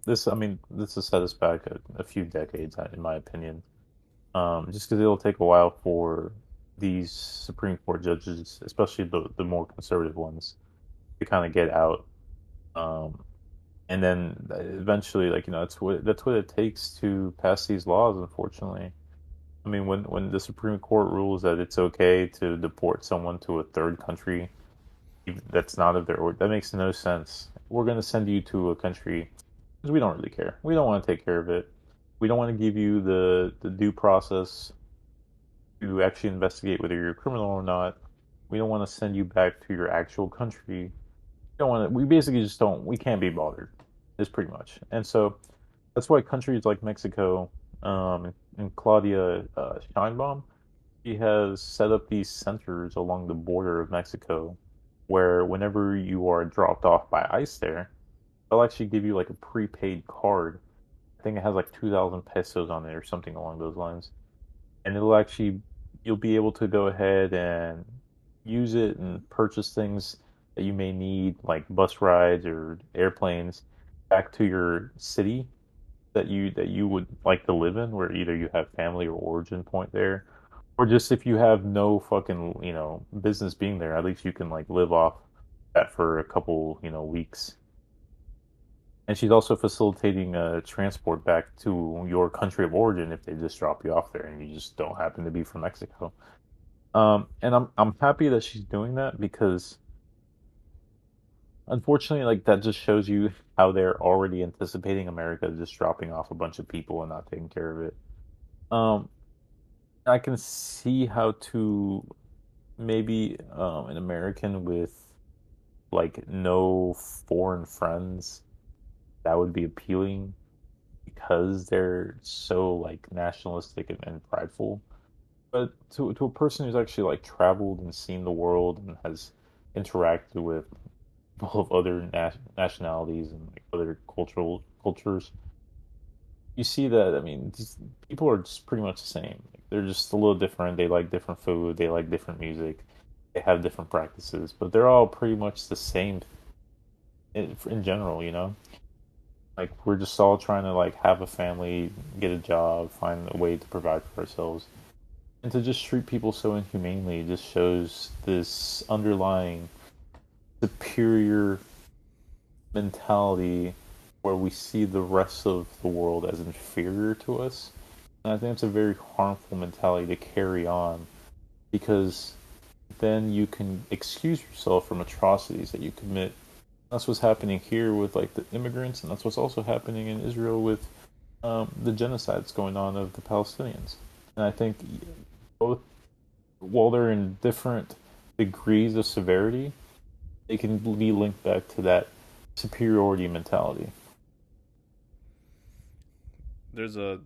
this, I mean, this has set us back a few decades, in my opinion. Just because it'll take a while for these Supreme Court judges, especially the more conservative ones, to kind of get out. Um, and then eventually, like, that's what it takes to pass these laws, unfortunately. I mean, when the Supreme Court rules that it's okay to deport someone to a third country that's not of their order, that makes no sense. We're going to send you to a country because we don't really care. We don't want to take care of it. We don't want to give you the due process to actually investigate whether you're a criminal or not. We don't want to send you back to your actual country. We don't want to. We basically just don't. We can't be bothered. Is pretty much. And so that's why countries like Mexico, and Claudia Scheinbaum, she has set up these centers along the border of Mexico, where whenever you are dropped off by ICE there, they'll actually give you like a prepaid card. I think it has like 2,000 pesos on it or something along those lines. And you'll be able to go ahead and use it and purchase things that you may need, like bus rides or airplanes, back to your city that you would like to live in, where either you have family or origin point there, or just if you have no fucking, business being there, at least you can like live off that for a couple, weeks. And she's also facilitating transport back to your country of origin if they just drop you off there and you just don't happen to be from Mexico. And I'm happy that she's doing that because unfortunately, like that just shows you how they're already anticipating America just dropping off a bunch of people and not taking care of it. Um, I can see how to maybe an American with like no foreign friends, that would be appealing because they're so like nationalistic and prideful. But to a person who's actually like traveled and seen the world and has interacted with all of other nationalities and like other cultures, you see that, I mean, these people are just pretty much the same. Like, they're just a little different. They like different food. They like different music. They have different practices, but they're all pretty much the same in general. Like we're just all trying to like have a family, get a job, find a way to provide for ourselves, and to just treat people so inhumanely just shows this underlying superior mentality where we see the rest of the world as inferior to us. And I think it's a very harmful mentality to carry on because then you can excuse yourself from atrocities that you commit. That's what's happening here with like the immigrants, and that's what's also happening in Israel with the genocides going on of the Palestinians. And I think both, while they're in different degrees of severity, they can be linked back to that superiority mentality. There's a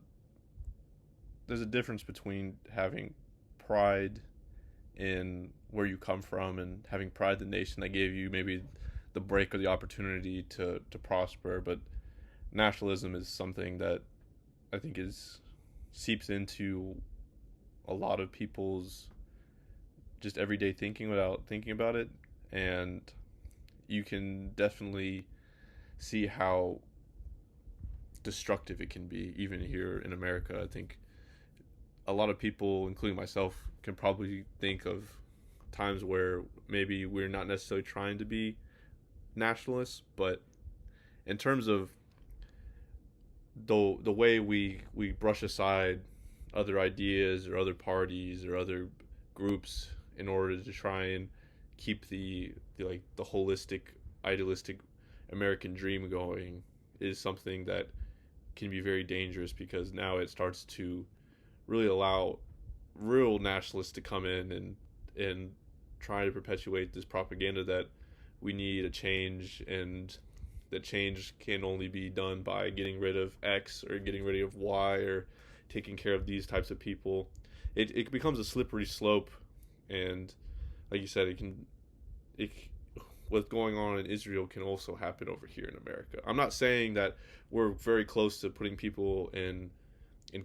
difference between having pride in where you come from and having pride in the nation that gave you maybe the break or the opportunity to prosper, but nationalism is something that I think is seeps into a lot of people's just everyday thinking without thinking about it, and you can definitely see how destructive it can be even here in America. I think a lot of people, including myself, can probably think of times where maybe we're not necessarily trying to be nationalists, but in terms of the way we brush aside other ideas or other parties or other groups in order to try and keep the holistic, idealistic American dream going is something that can be very dangerous, because now it starts to really allow real nationalists to come in and try to perpetuate this propaganda that we need a change, and that change can only be done by getting rid of X or getting rid of Y or taking care of these types of people. It becomes a slippery slope, and like you said, it what's going on in Israel can also happen over here in America. I'm not saying that we're very close to putting people in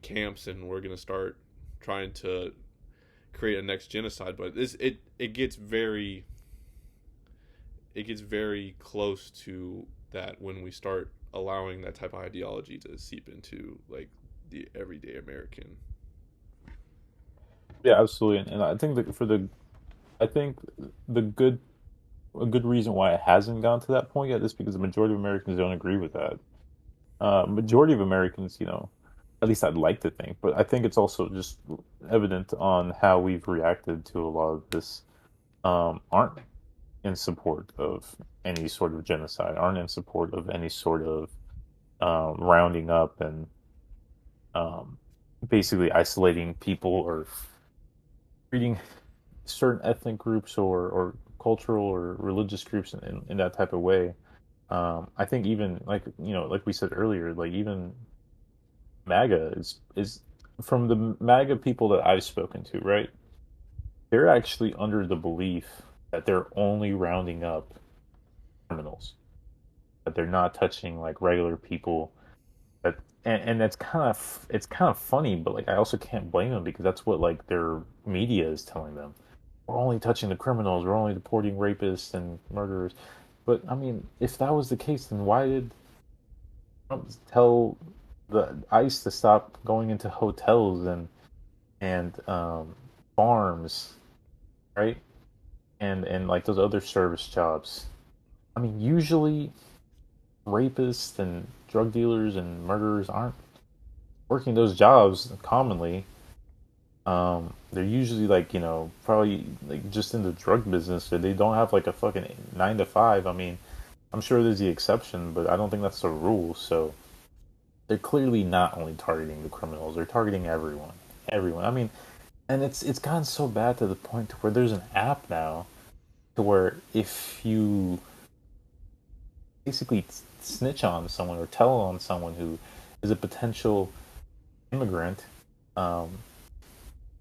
camps and we're going to start trying to create a next genocide, but it gets very close to that when we start allowing that type of ideology to seep into like the everyday American. Yeah, absolutely. And I think that I think the good a good reason why it hasn't gone to that point yet is because the majority of Americans don't agree with that. Majority of Americans, at least I'd like to think, but I think it's also just evident on how we've reacted to a lot of this, aren't in support of any sort of genocide, aren't in support of any sort of rounding up and um, basically isolating people or treating certain ethnic groups or cultural or religious groups in that type of way. I think even like like we said earlier, like even MAGA is from the MAGA people that I've spoken to, right? They're actually under the belief that they're only rounding up criminals, that they're not touching like regular people. That and that's kind of funny, but like I also can't blame them because that's what like their media is telling them. We're only touching the criminals. We're only deporting rapists and murderers. But I mean, if that was the case, then why did Trump tell the ICE to stop going into hotels and farms, right? And like those other service jobs. I mean, usually rapists and drug dealers and murderers aren't working those jobs commonly. They're usually like, probably like just in the drug business, or they don't have like a fucking 9 to 5. I mean, I'm sure there's the exception, but I don't think that's the rule. So they're clearly not only targeting the criminals; they're targeting everyone. Everyone. I mean, and it's gotten so bad to the point to where there's an app now to where if you basically snitch on someone or tell on someone who is a potential immigrant, um,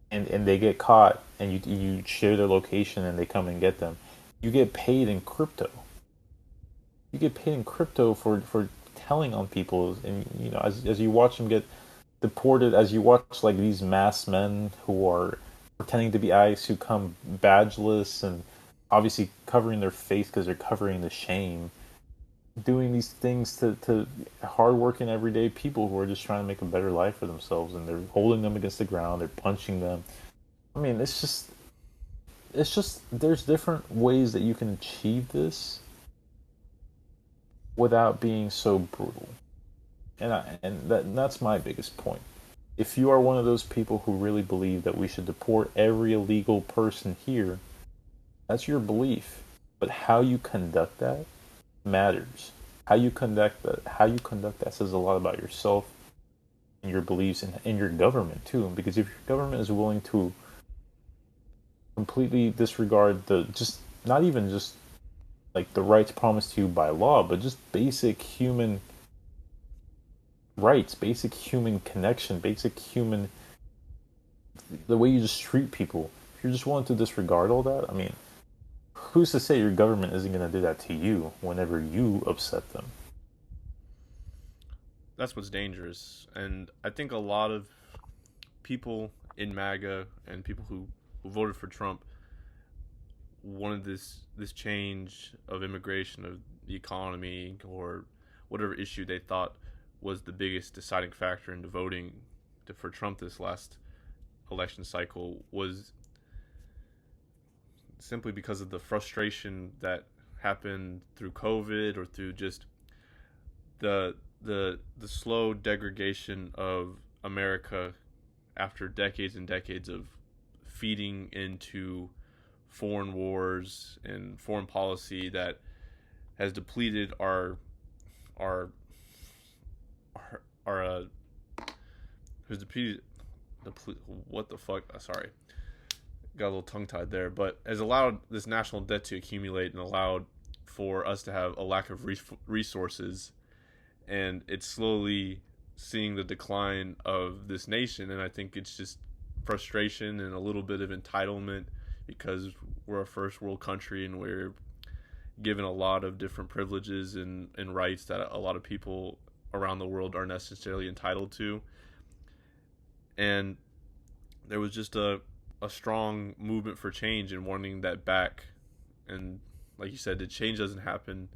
and they get caught, and you share their location and they come and get them, you get paid in crypto. You get paid in crypto for telling on people, and as you watch them get deported, as you watch like these mass men who are pretending to be ICE who come badgeless and obviously covering their face because they're covering the shame, doing these things to hardworking everyday people who are just trying to make a better life for themselves, and they're holding them against the ground, they're punching them. I mean, it's just there's different ways that you can achieve this without being so brutal. And that's my biggest point. If you are one of those people who really believe that we should deport every illegal person here, that's your belief. But how you conduct that matters. How you conduct that says a lot about yourself and your beliefs and your government too. Because if your government is willing to completely disregard the just not even just like the rights promised to you by law, but just basic human rights, basic human connection, basic human the way you just treat people. If you're just willing to disregard all that, I mean, who's to say your government isn't going to do that to you whenever you upset them? That's what's dangerous, and I think a lot of people in MAGA and people who voted for Trump wanted this change of immigration, of the economy, or whatever issue they thought was the biggest deciding factor into voting for Trump this last election cycle, was simply because of the frustration that happened through COVID, or through just the the slow degradation of America after decades and decades of feeding into foreign wars and foreign policy that has depleted our our who's depleted what the fuck sorry, got a little tongue tied there, but has allowed this national debt to accumulate and allowed for us to have a lack of resources, and it's slowly seeing the decline of this nation. And I think it's just frustration and a little bit of entitlement because we're a first world country and we're given a lot of different privileges and rights that a lot of people around the world aren't necessarily entitled to. And there was just a strong movement for change and wanting that back. And like you said, the change doesn't happen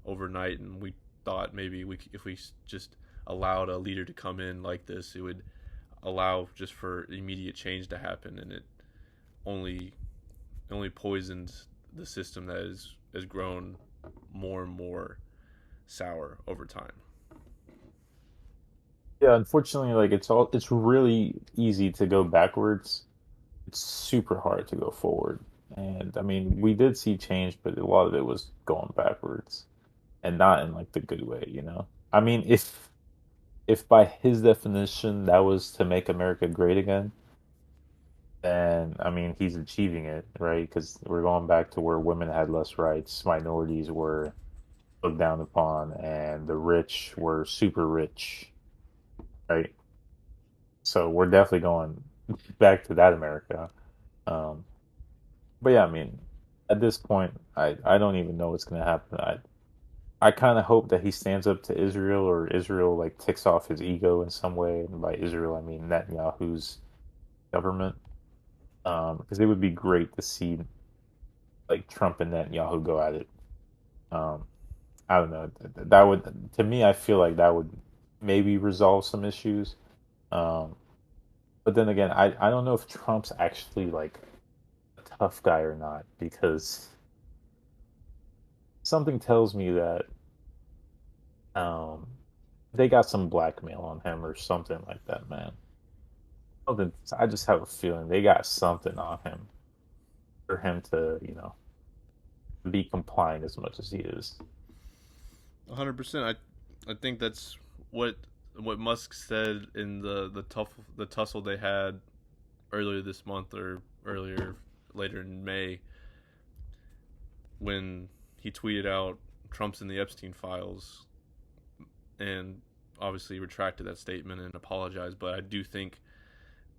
overnight. And we thought maybe if we just allowed a leader to come in like this, it would allow just for immediate change to happen. And it only poisons the system that has grown more and more sour over time. Yeah, unfortunately, like it's really easy to go backwards. It's super hard to go forward. And I mean, we did see change, but a lot of it was going backwards and not in like the good way, you know? I mean, if by his definition that was to make America great again, then I mean, he's achieving it, right? Because we're going back to where women had less rights, minorities were looked down upon, and the rich were super rich, right? So we're definitely going back to that America. Um, but yeah, I mean, at this point, I don't even know what's gonna happen. I kind of hope that he stands up to Israel, or Israel like ticks off his ego in some way. And by Israel, I mean Netanyahu's government. Because it would be great to see like Trump and Netanyahu go at it. Um, I don't know. That would, to me, I feel like that would maybe resolve some issues. Um, but then again, I don't know if Trump's actually like a tough guy or not, because something tells me that um, they got some blackmail on him or something like that, man. Something, I just have a feeling they got something on him for him to, be compliant as much as he is. 100%. I think that's what Musk said in the tussle they had earlier this month or earlier later in May when he tweeted out Trump's in the Epstein files and obviously retracted that statement and apologized. But I do think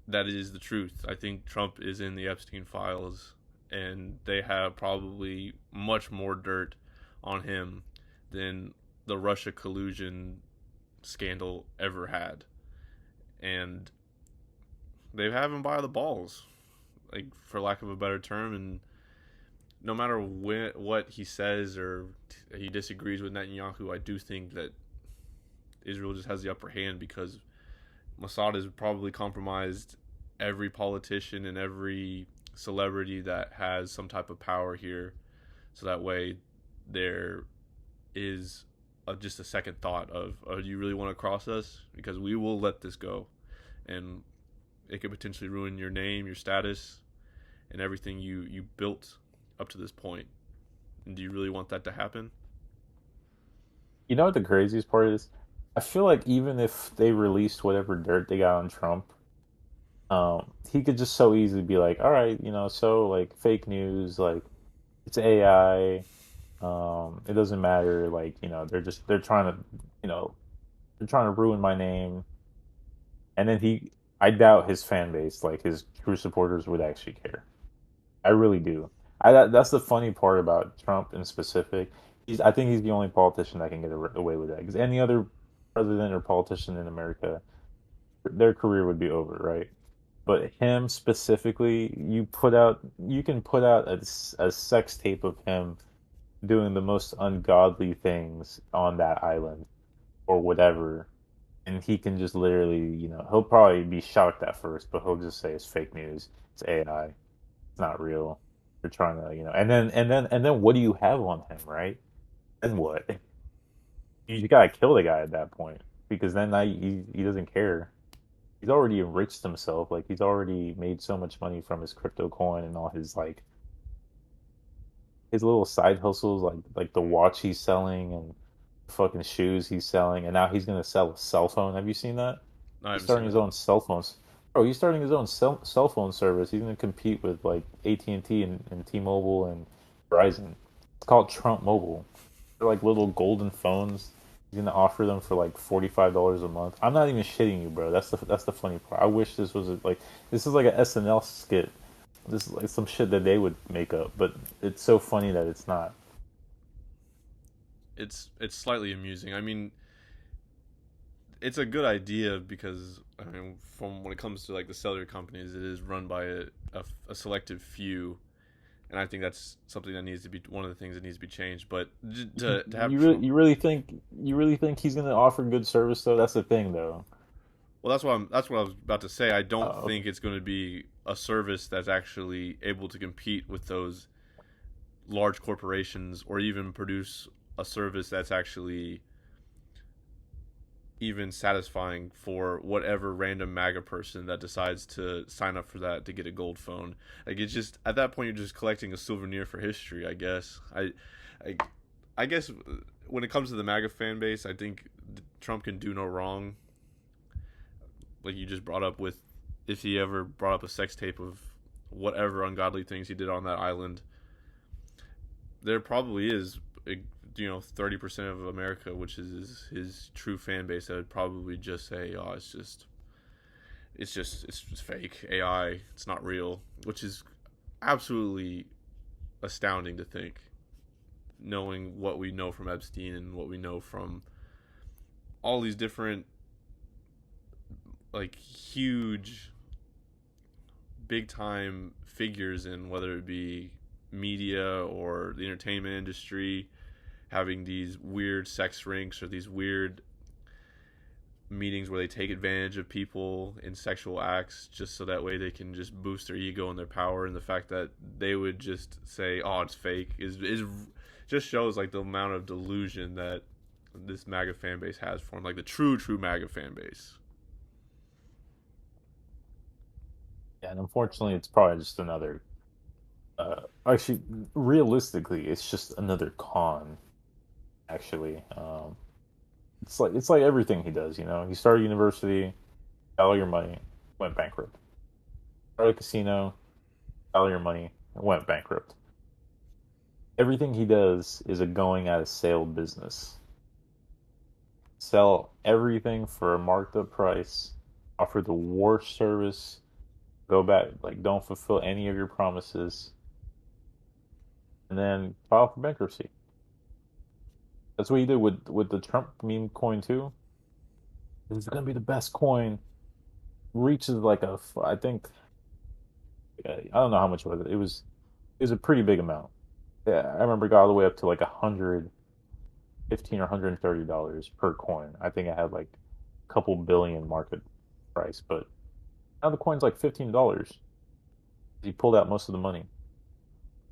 that is the truth. I think Trump is in the Epstein files, and they have probably much more dirt on him than the Russia collusion scandal ever had. And they have him by the balls, like for lack of a better term. And no matter what he says or he disagrees with Netanyahu, I do think that Israel just has the upper hand because Mossad has probably compromised every politician and every celebrity that has some type of power here. So that way there is just a second thought of, oh, do you really want to cross us? Because we will let this go. And it could potentially ruin your name, your status, and everything you built up to this point. And do you really want that to happen? You know what the craziest part is? I feel like even if they released whatever dirt they got on Trump, he could just so easily be like, all right, so like fake news, like it's AI, it doesn't matter, like, they're trying to, you know, they're trying to ruin my name. And then I doubt his fan base, like his true supporters, would actually care. I really do. That's the funny part about Trump in specific. I think he's the only politician that can get away with that. Because any other president or politician in America, their career would be over, right? But him specifically, you can put out a sex tape of him doing the most ungodly things on that island or whatever, and he can just literally, he'll probably be shocked at first, but he'll just say it's fake news, it's AI, it's not real. They're trying to, and then what do you have on him, right? And what? You gotta kill the guy at that point because then he doesn't care. He's already enriched himself. Like he's already made so much money from his crypto coin and all his like his little side hustles, like the watch he's selling and fucking shoes he's selling, and now he's gonna sell a cell phone. Have you seen that? I He's haven't seen starting his that. own cell phones. Bro, he's starting his own cell phone service. He's gonna compete with like AT&T and T-Mobile and Verizon. It's called Trump Mobile. They're like little golden phones. He's gonna offer them for like $45 a month. I'm not even shitting you, bro. That's the funny part. I wish this was like this is like a SNL skit. This is like some shit that they would make up, but it's so funny that it's not. It's slightly amusing. I mean, it's a good idea because I mean, from when it comes to like the cellular companies, it is run by a selective few, and I think that's something that needs to be one of the things that needs to be changed. But to have Trump, You really think he's gonna offer good service though? That's the thing though. well, that's what I was about to say. I don't Oh, think it's going to be a service that's actually able to compete with those large corporations, or even produce a service that's actually even satisfying for whatever random MAGA person that decides to sign up for that to get a gold phone. Like it's just at that point you're just collecting a souvenir for history, I guess. I, I guess when it comes to the MAGA fan base, I think Trump can do no wrong. Like you just brought up with, if he ever brought up a sex tape of whatever ungodly things he did on that island, there probably is 30% of America, which is his true fan base, that would probably just say, "Oh, it's just fake AI. It's not real," which is absolutely astounding to think, knowing what we know from Epstein and what we know from all these different like huge, big time figures in whether it be media or the entertainment industry having these weird sex rinks or these weird meetings where they take advantage of people in sexual acts just so that way they can just boost their ego and their power. And the fact that they would just say, "Oh, it's fake," is just shows like the amount of delusion that this MAGA fan base has for him, like the true MAGA fan base. yeah, and unfortunately, it's probably just another. Actually, realistically, it's just another con. Actually, it's like everything he does. You know, he started university, got all your money, went bankrupt. Started a casino, got all your money, went bankrupt. Everything he does is a going out of sale business. Sell everything for a marked up price, offer the worst service, go back, like don't fulfill any of your promises, and then file for bankruptcy. That's what he did with the Trump meme coin too. It's gonna be the best coin. Reaches like I think I don't know how much was it. It was a pretty big amount. Yeah, I remember it got all the way up to like 115 or $130 per coin. I think it had like a couple billion market price, but now the coin's like $15. He pulled out most of the money.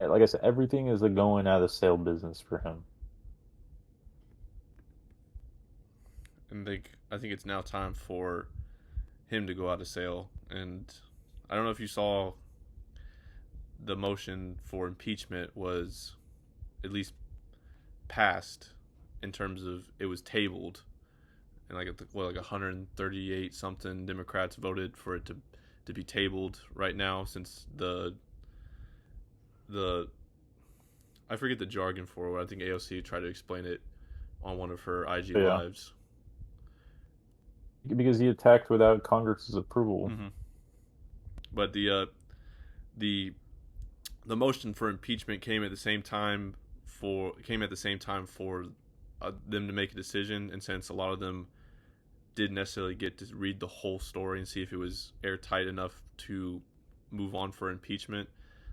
And like I said, everything is a going out of sale business for him. And I think it's now time for him to go out of sale. And I don't know if you saw the motion for impeachment was at least passed in terms of it was tabled, and like 138 something Democrats voted for it to be tabled right now, since the I forget the jargon for it. I think AOC tried to explain it on one of her IG But yeah, lives. because he attacked without Congress's approval. Mm-hmm. But the the motion for impeachment came at the same time for them to make a decision, and since a lot of them didn't necessarily get to read the whole story and see if it was airtight enough to move on for impeachment,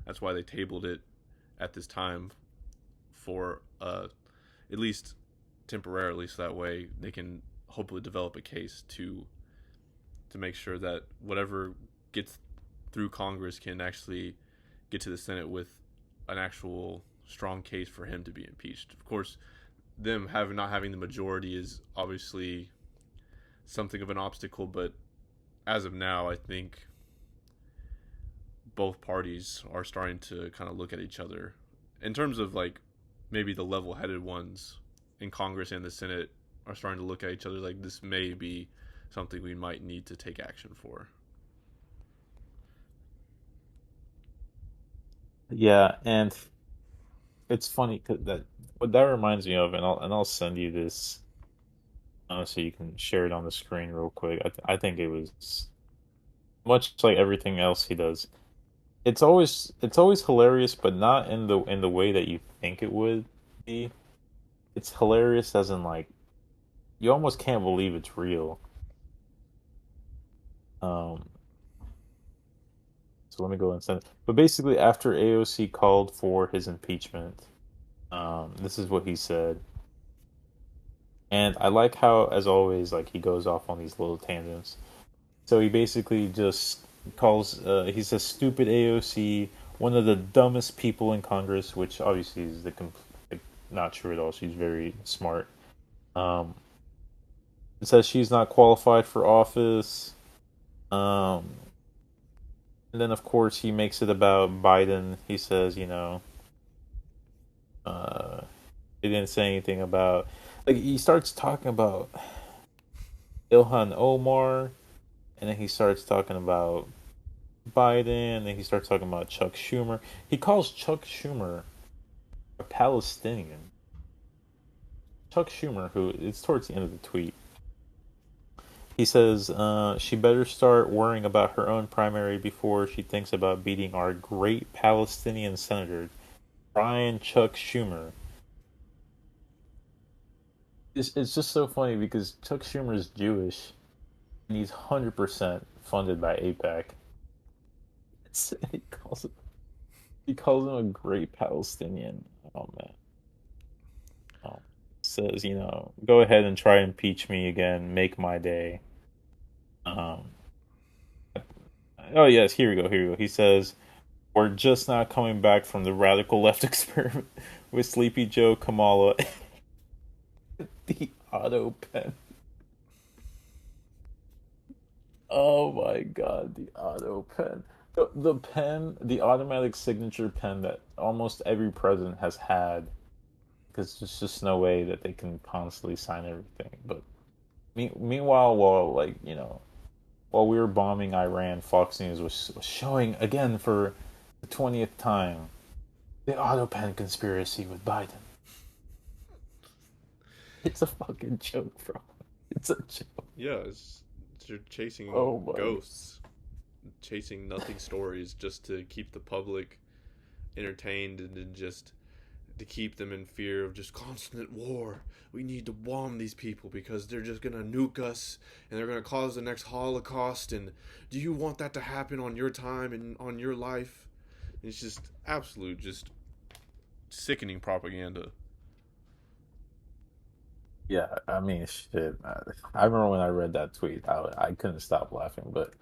that's why they tabled it at this time for at least temporarily, so that way they can hopefully develop a case to make sure that whatever gets through Congress can actually get to the Senate with an actual strong case for him to be impeached. Of course, them having not having the majority is obviously something of an obstacle, but as of now, I think both parties are starting to kind of look at each other in terms of like maybe the level-headed ones in Congress and the Senate are starting to look at each other like this may be something we might need to take action for. Yeah, and it's funny 'cause that what that reminds me of, and I'll send you this so you can share it on the screen real quick. I think it was much like everything else he does. It's always hilarious, but not in the way that you think it would be. It's hilarious as in like you almost can't believe it's real. Um, so let me go and send. But basically, after AOC called for his impeachment, this is what he said. And I like how, as always, like he goes off on these little tangents. So he basically just calls, he says, stupid AOC, one of the dumbest people in Congress, which obviously is like, not true at all. She's very smart. Um, it says she's not qualified for office. Um, and then, of course, he makes it about Biden. He says, uh, he didn't say anything about, like, he starts talking about Ilhan Omar, and then he starts talking about Biden, and then he starts talking about Chuck Schumer. He calls Chuck Schumer a Palestinian. Chuck Schumer, who it's towards the end of the tweet, he says she better start worrying about her own primary before she thinks about beating our great Palestinian senator, Brian Chuck Schumer. It's just so funny because Chuck Schumer is Jewish and he's 100% funded by AIPAC. He calls him a great Palestinian. Oh man. Oh. Says, go ahead and try and impeach me again, make my day. Um Oh yes, here we go. He says we're just not coming back from the radical left experiment with Sleepy Joe, Kamala, the auto pen. Oh my god, the auto pen. The pen, the automatic signature pen that almost every president has had, because there's just no way that they can constantly sign everything. But meanwhile, while we were bombing Iran, Fox News was showing again for the 20th time the auto pen conspiracy with Biden. It's a fucking joke, bro. It's a joke. Yeah, you're chasing Oh my. ghosts, chasing nothing stories just to keep the public entertained and then just to keep them in fear of just constant war. We need to bomb these people because they're just going to nuke us and they're going to cause the next Holocaust. And do you want that to happen on your time and on your life? And it's just absolute, just sickening propaganda. Yeah, I mean, shit. I remember when I read that tweet, I couldn't stop laughing. But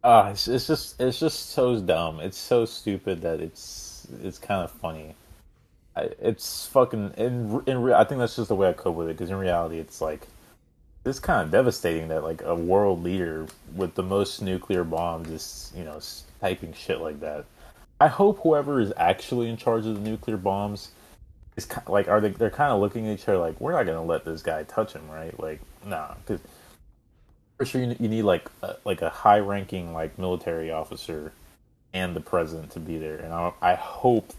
it's just so dumb. It's so stupid that it's kind of funny. It's fucking I think that's just the way I cope with it. Because in reality, it's like it's kind of devastating that like a world leader with the most nuclear bombs is typing shit like that. I hope whoever is actually in charge of the nuclear bombs is like they're kind of looking at each other like we're not gonna let this guy touch him, right? Like nah, because for sure you need like a high ranking like military officer and the president to be there, and I hope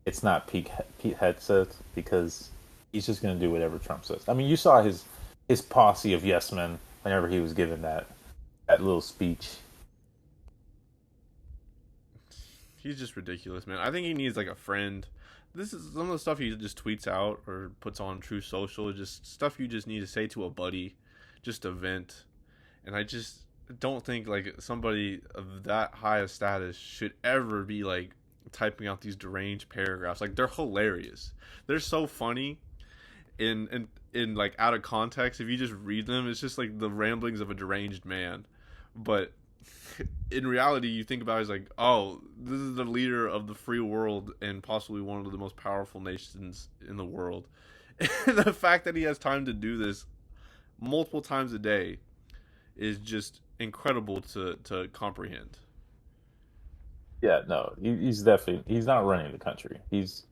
it's not Pete Hegseth because he's just gonna do whatever Trump says. I mean, you saw his posse of yes men whenever he was given that little speech. He's just ridiculous, man. I think he needs like a friend. This is some of the stuff he just tweets out or puts on True Social. Just stuff you just need to say to a buddy, just a vent. And I just don't think like somebody of that high a status should ever be like typing out these deranged paragraphs. Like they're hilarious. They're so funny. In like out of context, if you just read them, it's just like the ramblings of a deranged man. But in reality, you think about it as like, oh, this is the leader of the free world and possibly one of the most powerful nations in the world. The fact that he has time to do this multiple times a day is just incredible to comprehend. Yeah, no, he's definitely he's not running the country. He's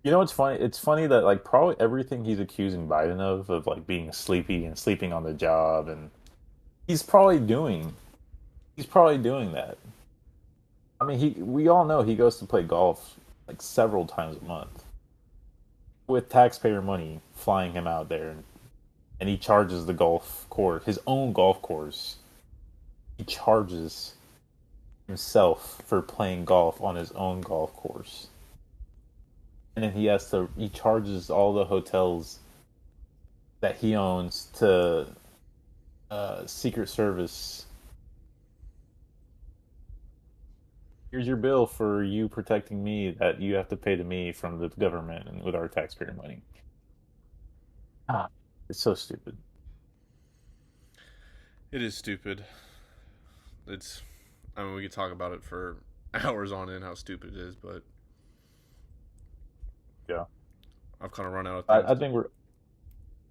you know what's funny? It's funny that like probably everything he's accusing Biden of like being sleepy and sleeping on the job and he's probably doing he's probably doing that. I mean, he we all know he goes to play golf like several times a month with taxpayer money flying him out there and he charges the golf course, his own golf course. He charges himself for playing golf on his own golf course. And then he charges all the hotels that he owns to Secret Service. Here's your bill for you protecting me that you have to pay to me from the government and with our taxpayer money. Ah, it's so stupid. It is stupid. It's, I mean, we could talk about it for hours on end how stupid it is, but Yeah, I've kind of run out of I, things I to. think we're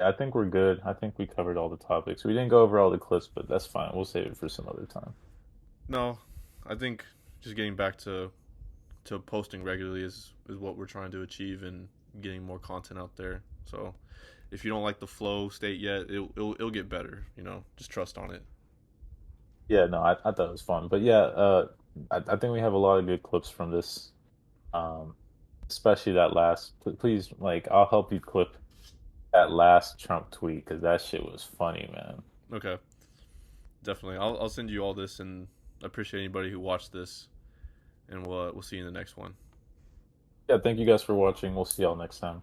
I think we're good. I think we covered all the topics. We didn't go over all the clips, but that's fine. We'll save it for some other time. No, I think just getting back to posting regularly is what we're trying to achieve and getting more content out there. So if you don't like the flow state yet, it'll get better. You know, just trust on it. Yeah, no, I thought it was fun, but yeah, I think we have a lot of good clips from this, um, especially that last. Please, like, I'll help you clip that last Trump tweet because that shit was funny, man. Okay, definitely. I'll send you all this, and I appreciate anybody who watched this, and we'll see you in the next one. Yeah, thank you guys for watching. We'll see y'all next time.